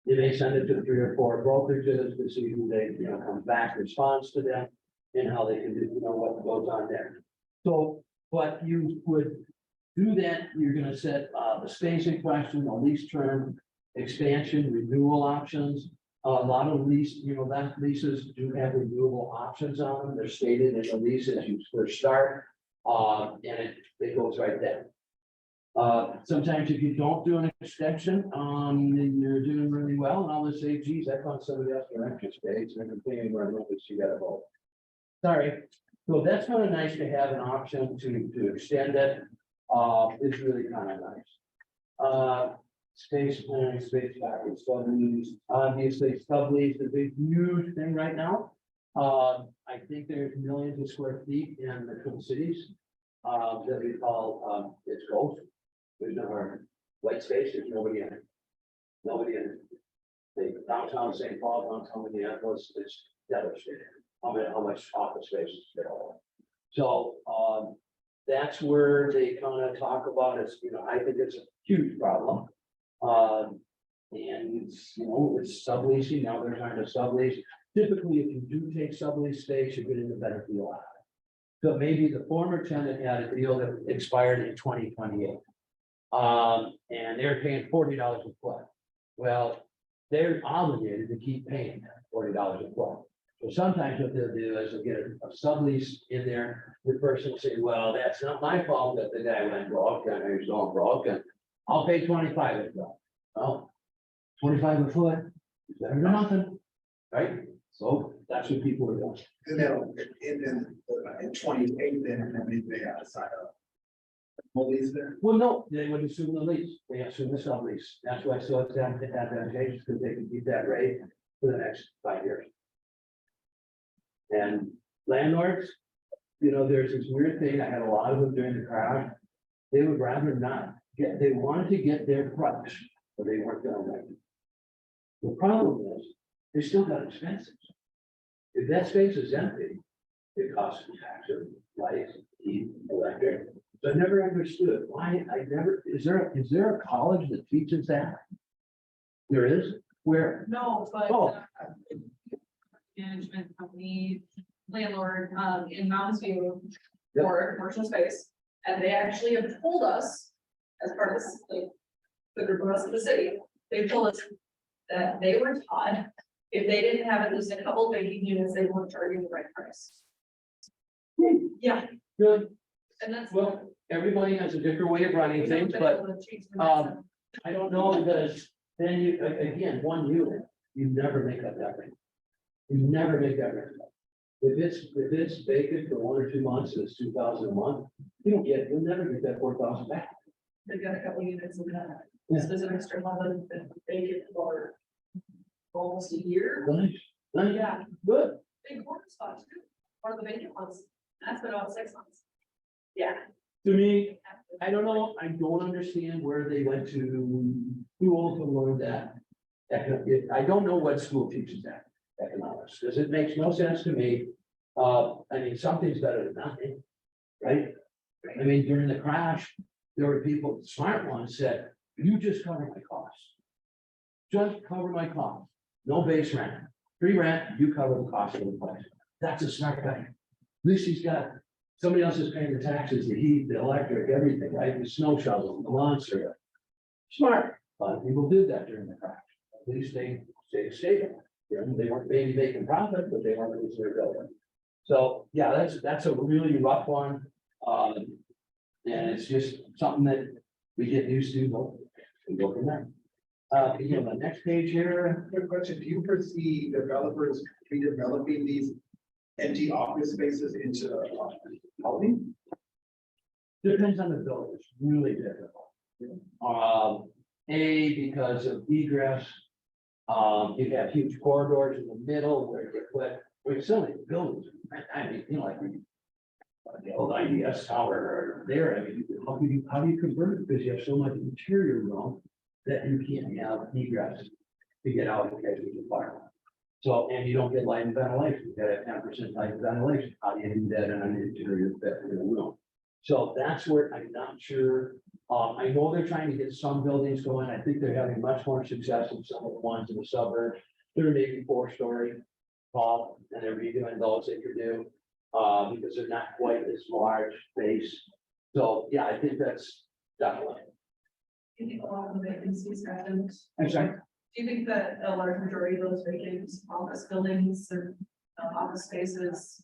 Speaker 2: They may send it to 3 or 4 brokerages to see who they, comes back, responds to them, and how they can do, what goes on there. So, what you would do that, you're gonna set the space in question, the lease term, expansion, renewal options. A lot of that leases do have renewable options on them. They're stated in the lease as you first start. And it goes right there. Sometimes if you don't do an extension, then you're doing really well, and all this say, geez, I found somebody else for extra space, and I'm paying where I know that you gotta vote. Sorry, so that's kind of nice to have an option to extend it. It's really kind of nice. Space planning, space package, sublease, obviously sublease is a huge thing right now. I think there's millions of square feet in the Twin Cities. That we call, it's ghost. There's no white space, there's nobody in it. Nobody in it. The downtown St. Paul, downtown Minneapolis, it's devastating. How much office space is there? So, that's where they kind of talk about it. I think it's a huge problem. And it's, it's subleasing, now they're trying to sublease. Typically, if you do take sublease space, you're getting a better deal out of it. So maybe the former tenant had a deal that expired in 2028. And they're paying $40 a foot. Well, they're obligated to keep paying $40 a foot. So sometimes what they'll do is they'll get a sublease in there. The person will say, well, that's not my fault that the guy went broke and he's going broke, and I'll pay 25 a foot. Well, 25 a foot is better than nothing, right? So that's what people are doing.
Speaker 3: And then, in 28, then, they have to sign up. Police there.
Speaker 2: Well, no, they would assume the lease, they assume the sublease, that's why, so it's advantageous, because they can keep that rate for the next 5 years. And landlords, there's this weird thing, I had a lot of them during the crash, they would rather not they wanted to get their price, but they weren't gonna make it. The problem is, they still got expenses. If that space is empty, it costs them taxes, lights, heat, electric. So I never understood why is there a college that teaches that? There is, where?
Speaker 4: No, but.
Speaker 2: Oh.
Speaker 4: Management company, landlord, in Mounds View
Speaker 2: Yep.
Speaker 4: for commercial space. And they actually have told us, as part of this, like, the group of us in the city, they told us that they were taught, if they didn't have at least a couple vacant units, they weren't charging the right price. Yeah,
Speaker 2: Good,
Speaker 4: and that's.
Speaker 2: well, everybody has a different way of running things, but I don't know, because then you, again, one unit, you never make up that rate. You never make that rate. If it's vacant for 1 or 2 months, it's 2,000 a month, you'll never get that 4,000 back.
Speaker 4: They've got a couple units in that
Speaker 2: Yeah.
Speaker 4: specific strip mall that have been vacant for almost a year.
Speaker 2: Nice,
Speaker 4: Yeah,
Speaker 2: good.
Speaker 4: big corner spots too, one of the vacant ones, that's been about 6 months. Yeah.
Speaker 2: To me, I don't know, I don't understand where they went to school to learn that. I don't know what school teaches that, economics, because it makes no sense to me. Something's better than nothing, right? I mean, during the crash, there were people, smart ones said, you just cover my costs. Just cover my costs, no base rent, free rent, you cover the cost of the place. That's a smart guy. At least he's got, somebody else is paying the taxes, the heat, the electric, everything, right? The snow shovel, the lawn service. Smart, a lot of people did that during the crash. At least they stayed stable. They weren't maybe making profit, but they weren't losing their building. So, yeah, that's a really rough one. And it's just something that we get used to, we go from there. The next page here.
Speaker 3: Quick question, do you foresee developers redeveloping these empty office spaces into housing?
Speaker 2: Depends on the building, it's really difficult. Because of egress. You have huge corridors in the middle where you put, so many buildings, I mean, like. The old IDS tower there, I mean, how do you convert it, because you have so much interior room that you can't have egress to get out in case of the fire. So, and you don't get light and ventilation, you gotta have 10% light and ventilation, how do you do that in an interior room? So that's where I'm not sure, I know they're trying to get some buildings going, I think they're having much more success in some of the ones in the suburbs. They're maybe 4-story tall, and they're redoing those they could do. Because they're not quite as large base. So, yeah, I think that's definitely.
Speaker 4: you think a lot of the vacancies happened?
Speaker 2: I'm sorry.
Speaker 4: Do you think that a large majority of those vacant office buildings or office spaces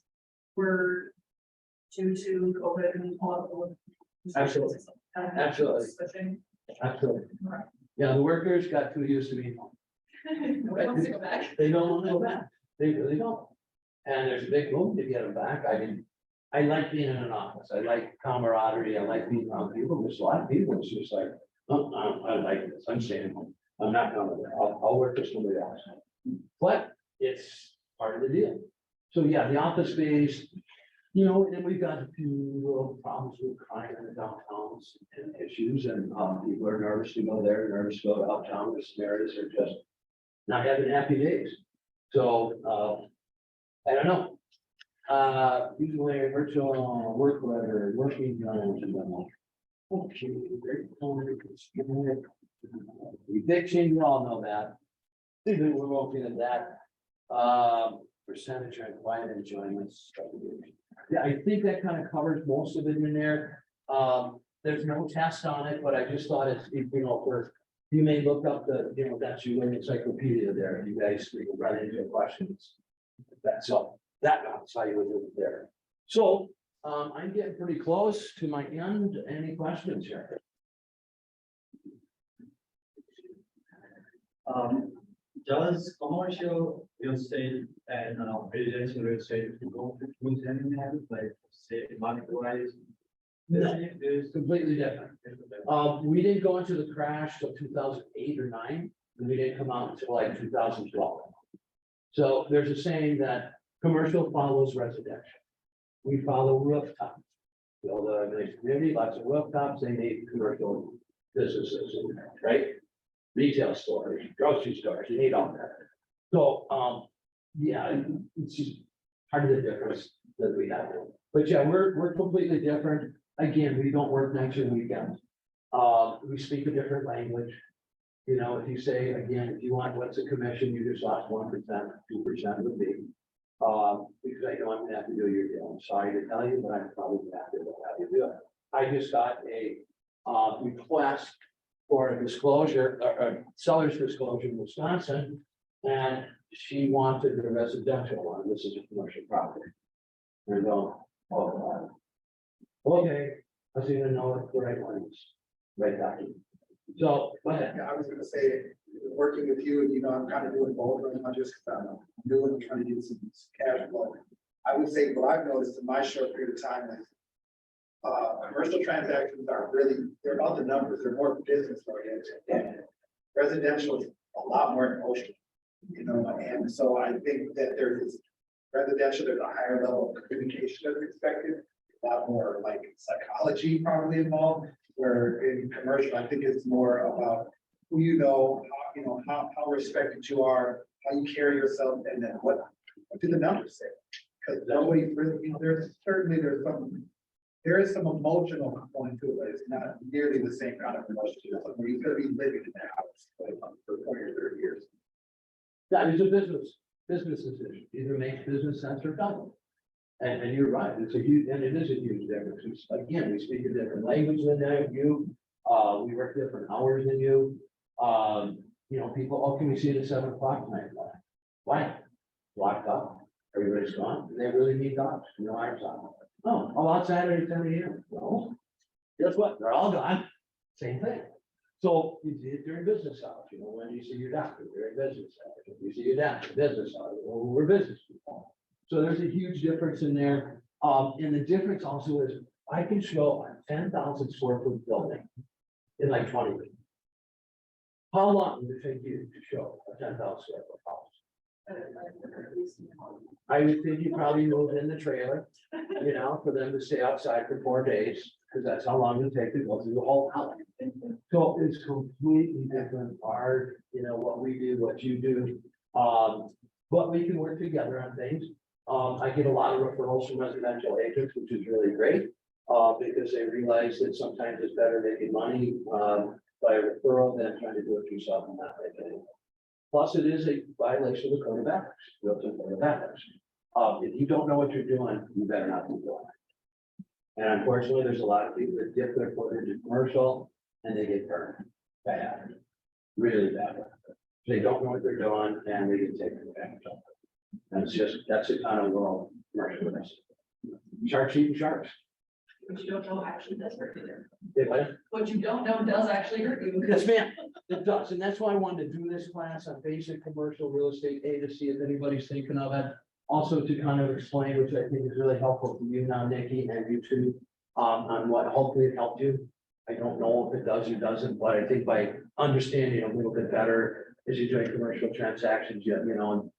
Speaker 4: were due to COVID and all of the?
Speaker 2: Absolutely. Absolutely.
Speaker 4: Switching.
Speaker 2: Absolutely.
Speaker 4: Right.
Speaker 2: Yeah, the workers got too used to being home.
Speaker 4: Nobody wants to go back.
Speaker 2: They don't want to go back. They really don't. And there's a big move to get them back. I like being in an office. I like camaraderie. I like being around people. There's a lot of people. It's just like, oh, I like this. I'm staying home. I'm not going to, I'll work for somebody else. But it's part of the deal. So yeah, the office space, you know, and we've got a few little problems with crime in the downtowns and issues, and people are nervous to go there, nervous to go uptown. The Samaritans are just not having happy days. So, I don't know. Usually virtual work letter, working times and then like. Eviction, you all know that. We're looking at that. Percentage on quiet enjoyments. Yeah, I think that kind of covers most of it in there. There's no test on it, but I just thought it's, you know, for, you may look up the, you know, that's your encyclopedia there. You guys can run into questions. That's all. That's how you would do it there. So, I'm getting pretty close to my end. Any questions here?
Speaker 5: Does commercial real estate and residential real estate go with any habit, like say market wise?
Speaker 2: No, it's completely different. We didn't go into the crash till 2008 or 9, and we didn't come out until like 2012. So there's a saying that commercial follows residential. We follow rooftop. Build a nice community, lots of rooftops, they need commercial businesses, right? Retail stores, grocery stores, you need all that. So, yeah, it's just part of the difference that we have. But yeah, we're completely different. Again, we don't work nights and weekends. We speak a different language. You know, if you say, again, if you want, what's a commission, you just lost 1%, 2% would be. Because I know I'm gonna have to do your deal. I'm sorry to tell you, but I'm probably gonna have to have you do it. I just got a request for a disclosure, a seller's disclosure in Wisconsin, and she wanted the residential one. This is a commercial property. We're going, oh, okay, I was gonna know what the right one is, right document. So, go ahead.
Speaker 3: Yeah, I was gonna say, working with you, you know, I'm kind of doing both, right now, just because I'm new and trying to get some cash flow. I would say what I've noticed in my short period of time is commercial transactions are really, they're about the numbers, they're more business oriented. And residential is a lot more emotional, you know, and so I think that there's residential, there's a higher level of communication that's expected, a lot more like psychology probably involved, where in commercial, I think it's more about who you know, how respected you are, how you carry yourself, and then what do the numbers say? Because nobody really, you know, there is some emotional component to it, but it's not nearly the same kind of emotion. Where you're gonna be living in that house for 20 or 30 years.
Speaker 2: That is a business decision, either makes business sense or doesn't. And you're right, it's a huge, and it is a huge difference. It's, again, we speak a different language than you, we work different hours than you. You know, people, oh, can we see it at 7 o'clock tonight? Why? Locked up, everybody's gone, and they really need dogs, no irons on. Oh, how about Saturday, 10 a.m.? No. Guess what? They're all gone. Same thing. So you see it during business hours, you know, when you see your doctor, during business hours, if you see your doctor, business hours, well, we're business people. So there's a huge difference in there. And the difference also is I can show a 10,000 square foot building in like 20 minutes. How long would it take you to show a 10,000 square foot house? I would think you probably moved in the trailer, you know, for them to stay outside for 4 days, because that's how long it take to go through the whole house. So it's completely different art, you know, what we do, what you do. But we can work together on things. I get a lot of referrals from residential agents, which is really great. Because they realize that sometimes it's better making money, by a referral than trying to do it yourself and not make any. Plus, it is a violation of the code of ethics, built in code of ethics. If you don't know what you're doing, you better not be doing it. And unfortunately, there's a lot of people that dip their foot into commercial and they get burned. bad, really bad. They don't know what they're doing and they get taken advantage of. And it's just, that's the kind of world commercial is. Sharks eating sharks.
Speaker 4: Which you don't know actually does hurt either.
Speaker 2: They
Speaker 4: What you don't know does actually hurt you.
Speaker 2: Yes, ma'am, it does, and that's why I wanted to do this class on basic commercial real estate, to see if anybody's thinking of it. Also to kind of explain, which I think is really helpful for you now, Nikki, and you too, on what hopefully it helped you. I don't know if it does or doesn't, but I think by understanding a little bit better as you're doing commercial transactions, you know,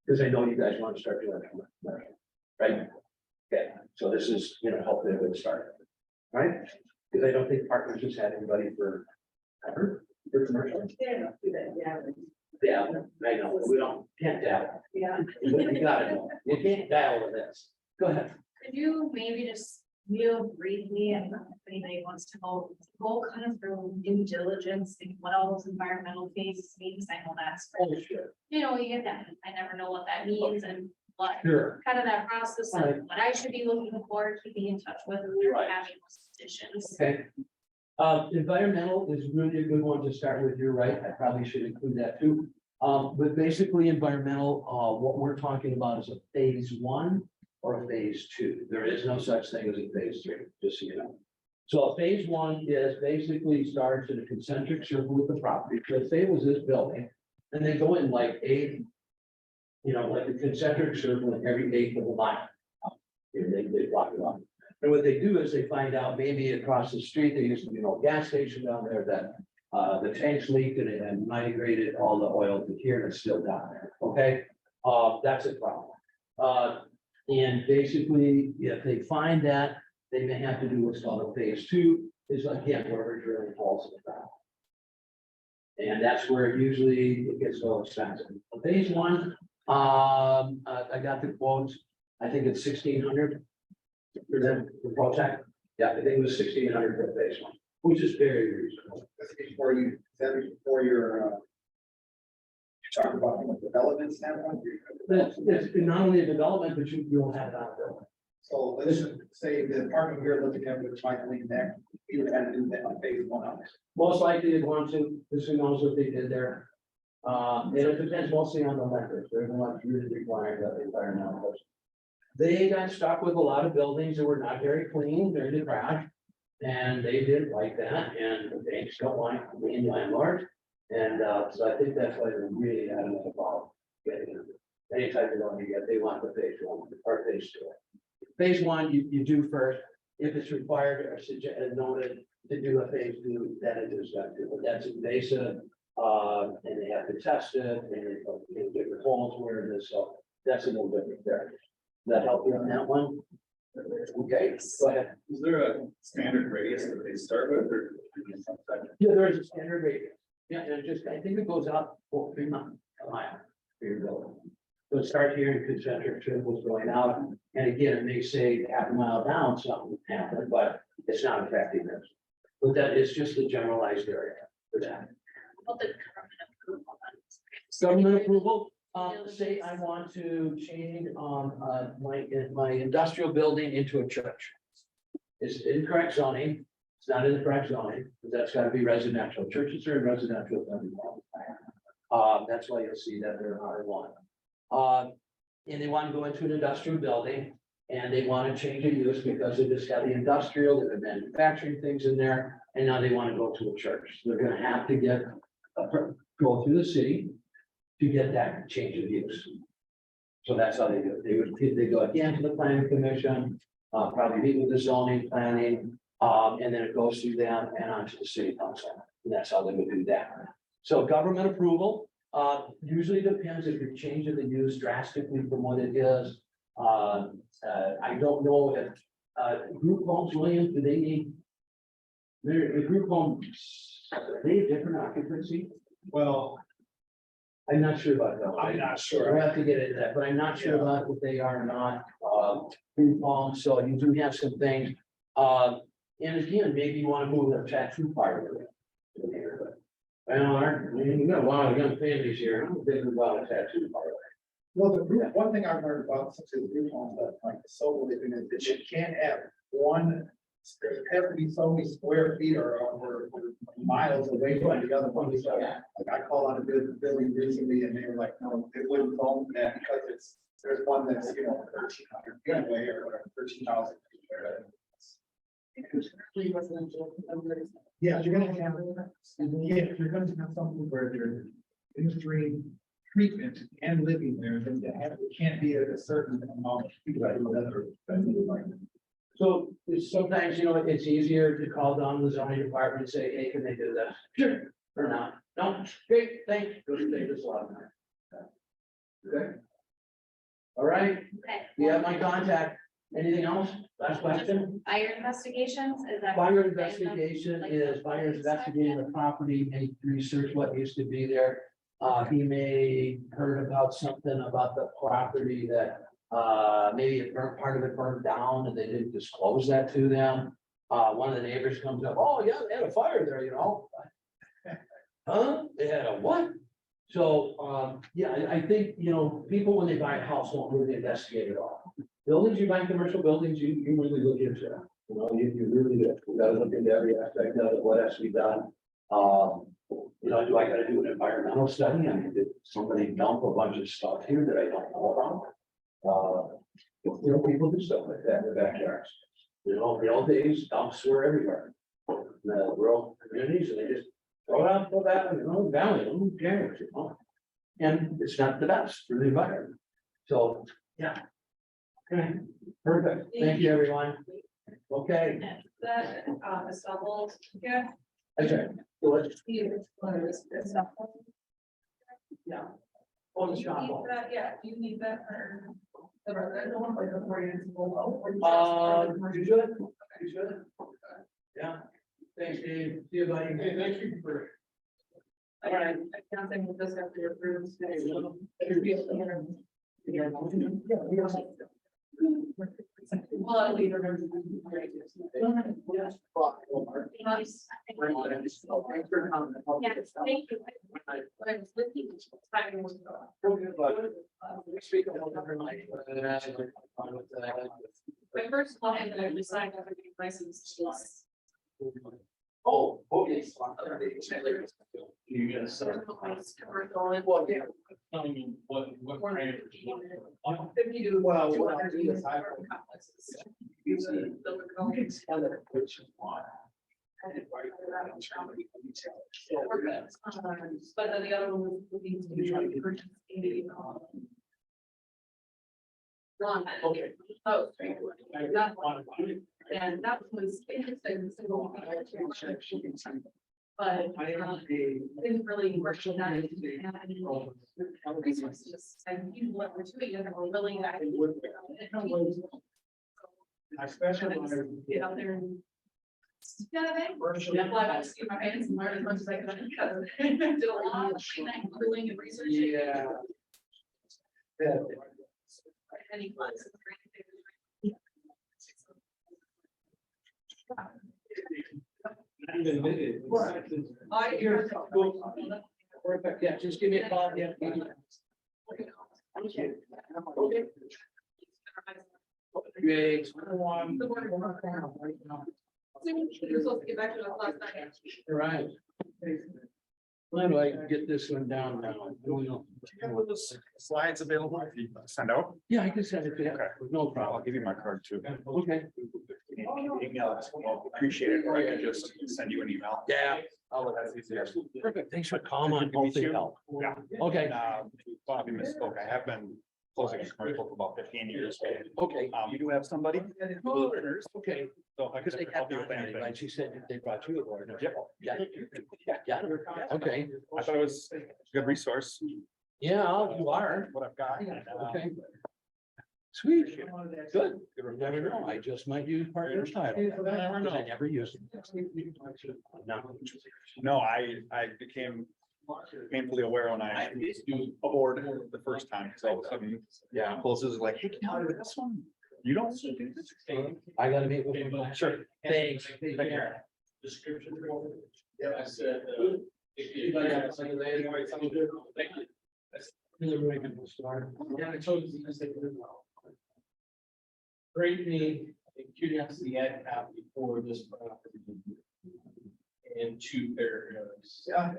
Speaker 2: because I know you guys want to start doing commercial, right? Okay, so this is, you know, hopefully a good start, right? Because I don't think Partners has had anybody for ever, for commercial.
Speaker 4: Yeah,
Speaker 2: Yeah, I know, we can't dabble,
Speaker 4: yeah.
Speaker 2: you gotta know, you can't dabble with this. Go ahead.
Speaker 6: Could you maybe just real briefly, and if anybody wants to go kind of through due diligence and what all those environmental phases means? I know that's,
Speaker 2: Oh, sure.
Speaker 6: you know, you get that, I never know what that means and what
Speaker 2: Sure.
Speaker 6: kind of that process
Speaker 2: Right.
Speaker 6: and what I should be looking for, keeping in touch with when we're
Speaker 2: Right.
Speaker 6: having those discussions.
Speaker 2: Okay. Environmental is really a good one to start with, you're right, I probably should include that too. But basically environmental, what we're talking about is a phase 1 or a phase 2. There is no such thing as a phase 3, just so you know. So a phase 1 is basically starts in a concentric circle with the property, so say it was this building, and they go in like 8, you know, like a concentric circle in every 8th of a mile. They block it off. And what they do is they find out maybe across the street, there used to be an old gas station down there that the tanks leaked and it had migrated all the oil to here and it's still down there, okay? That's a problem. And basically, if they find that, they may have to do what's called a phase 2, is again, where we're drilling holes in the ground. And that's where usually it gets so expensive. Phase 1, I got the quotes, I think it's 1,600. For the project, yeah, I think it was 1,600 for the phase 1, which is very reasonable.
Speaker 3: That's before you, that was before your, you talk about from a development standpoint.
Speaker 2: That's not only a development, but you'll have it on the building.
Speaker 3: So let's say the apartment we're looking at with Michael Lee there, he would have to do that on phase 1 on this.
Speaker 2: Most likely they'd want to, because who knows what they did there. And it depends mostly on the lenders, they're the ones really requiring that environmental. They got stuck with a lot of buildings that were not very clean, very trash. And they didn't like that, and the banks don't like being landlords. And so I think that's why they're really adamant about getting any type of loan you get, they want the phase 1 or phase 2. Phase 1, you do first, if it's required or noted to do a phase 2, then it is done too, but that's invasive. And they have to test it, and they different holes where it is, so that's a little different there. Does that help you on that one? Okay, go ahead.
Speaker 1: Is there a standard radius that they start with or?
Speaker 2: Yeah, there is a standard radius. Yeah, and it just, I think it goes up 3 miles, a mile for your building. So it starts here in concentric circles going out, and again, it may say half a mile down, something happened, but it's not affecting this. But that is just the generalized area for that.
Speaker 6: What the government approval on this.
Speaker 2: Government approval, say I want to change my industrial building into a church. It's incorrect zoning, it's not in the correct zoning, because that's gotta be residential, churches are in residential. That's why you'll see that they're R1. And they want to go into an industrial building, and they want to change the use because they just got the industrial, they've been manufacturing things in there, and now they want to go to a church. They're gonna have to get, go through the city to get that change of use. So that's how they do it. They go again to the planning commission, probably meet with the zoning planning, and then it goes through them and onto the city council. And that's how they would do that. So government approval, usually depends if you're changing the use drastically from what it is. I don't know if, group homes, William, do they need? The group homes, are they a different occupancy?
Speaker 1: Well,
Speaker 2: I'm not sure about that.
Speaker 1: I'm not
Speaker 2: We'll
Speaker 1: sure.
Speaker 2: have to get into that, but I'm not sure about if they are or not, group homes, so you do have some things. And again, maybe you want to move the tattoo parlor. to the neighborhood. We got a lot of young families here, I'm thinking about a tattoo parlor.
Speaker 3: Well, the group, one thing I've learned about since the group homes, that like the solar living is that you can't have one there has to be so many square feet or miles away from the other one. So, like I called on a building recently and they were like, no, it wouldn't fall from that because there's one that's, 1,300 feet away or whatever, 13,000 feet away. Yeah, you're gonna have, you're gonna have something where there's industry treatment and living there, then it can't be a certain amount of people that do other.
Speaker 2: So sometimes, it's easier to call down the zoning department and say, hey, can they do this? Sure. Or not. No, great, thanks. Go to take this a lot of time. Okay. All right,
Speaker 6: Okay.
Speaker 2: you have my contact. Anything else? Last question?
Speaker 6: Fire investigations, is that?
Speaker 2: Fire investigation is fire investigating the property, and research what used to be there. He may heard about something about the property that, maybe it burned, part of it burned down and they didn't disclose that to them. One of the neighbors comes up, oh, yeah, they had a fire there, Huh? They had a what? So, yeah, I think, people when they buy a house won't really investigate it all. Buildings, you buy commercial buildings, you really look into that. You really do. You gotta look into every aspect of it, what has to be done. Do I gotta do an environmental study? I mean, did somebody dump a bunch of stuff here that I don't know about? People do stuff like that in their backyards. The old days, dumps were everywhere. In the rural communities, and they just throw it out, throw that, valley, who cares, And it's not the best for the environment. So, yeah. Okay, perfect. Thank you, everyone. Okay.
Speaker 4: That, assembled, yeah.
Speaker 2: Okay. So let's, yeah. Oh, the
Speaker 4: You
Speaker 2: shop.
Speaker 4: need that, yeah, you need that for the residential one, like the 40 units below, or just for the
Speaker 2: You
Speaker 4: commercial?
Speaker 2: should, you should. Yeah. Thanks, Dave. See you, buddy. Hey, thank you for.
Speaker 4: All right, I can't think of this after approved. Well, I'll leave it.
Speaker 6: Yeah, thank you.
Speaker 4: My first line that I resigned after getting licensed was.
Speaker 2: Oh, okay.
Speaker 5: You get a set.
Speaker 2: Well, yeah.
Speaker 5: What parameters?
Speaker 4: If you do.
Speaker 3: Well, what I do is I-
Speaker 2: You can tell it which one.
Speaker 4: But then the other one was looking to be like purchase a. One.
Speaker 2: Okay.
Speaker 4: Oh, that one. And that was interesting. Single. But didn't really work with that. Didn't have any resources and people that were doing it were willing to.
Speaker 3: I specialize.
Speaker 4: Get out there and. Yeah, well, I got to see my hands and learn as much as I could because I did a lot of Googling and researching.
Speaker 2: Yeah.
Speaker 4: Any classes. I hear.
Speaker 2: Perfect, yeah, just give me a call, yeah. Okay. Great.
Speaker 4: You're supposed to get back to us last night.
Speaker 2: All right. When do I get this one down now? I don't know.
Speaker 1: Slides available if you send out.
Speaker 2: Yeah, I can send it to you.
Speaker 1: Okay.
Speaker 2: No
Speaker 1: I'll
Speaker 2: problem.
Speaker 1: give you my card too.
Speaker 2: Okay.
Speaker 1: Email it, well, appreciate it, or I can just send you an email.
Speaker 2: Yeah.
Speaker 1: That's easier.
Speaker 2: Perfect. Thanks for calling. Hopefully it helped.
Speaker 1: Yeah.
Speaker 2: Okay.
Speaker 1: Bobby misspoke. I have been closing a commercial for about 15 years.
Speaker 2: Okay.
Speaker 1: You do have somebody?
Speaker 2: Okay.
Speaker 1: So I
Speaker 2: Because they
Speaker 1: can
Speaker 2: got
Speaker 1: help you with anything.
Speaker 2: like she said, they brought you aboard.
Speaker 1: Yep.
Speaker 2: Yeah. Yeah. Okay.
Speaker 1: I thought it was a good resource,
Speaker 2: Yeah, you are.
Speaker 1: what I've got.
Speaker 2: Okay. Sweet. Good. You never know. I just might use partner's title. I never use it.
Speaker 1: No, I became painfully aware when I aboard the first time, so all of a sudden,
Speaker 2: Yeah.
Speaker 1: closes like, hey, can you do this one? You don't do this?
Speaker 2: I gotta meet with him.
Speaker 1: Sure.
Speaker 2: Thanks.
Speaker 1: Take care.
Speaker 2: Description.
Speaker 3: Yeah, I said,
Speaker 2: Yeah, I told you. Great meeting. curiosity I have before this property. And 2 areas.
Speaker 3: Yeah.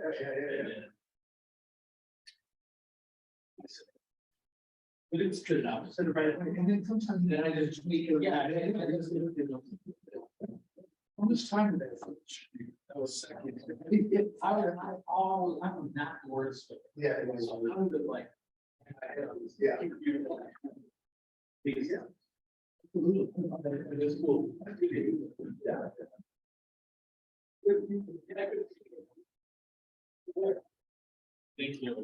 Speaker 2: But it's good enough. So, right, and then sometimes then I just tweak it. Yeah.
Speaker 3: How much time did that? That was second.
Speaker 2: I'm not words.
Speaker 3: Yeah, it was.
Speaker 2: I'm good, like.
Speaker 3: Yeah.
Speaker 2: Yeah. It's cool.
Speaker 3: Yeah.
Speaker 2: Thank you.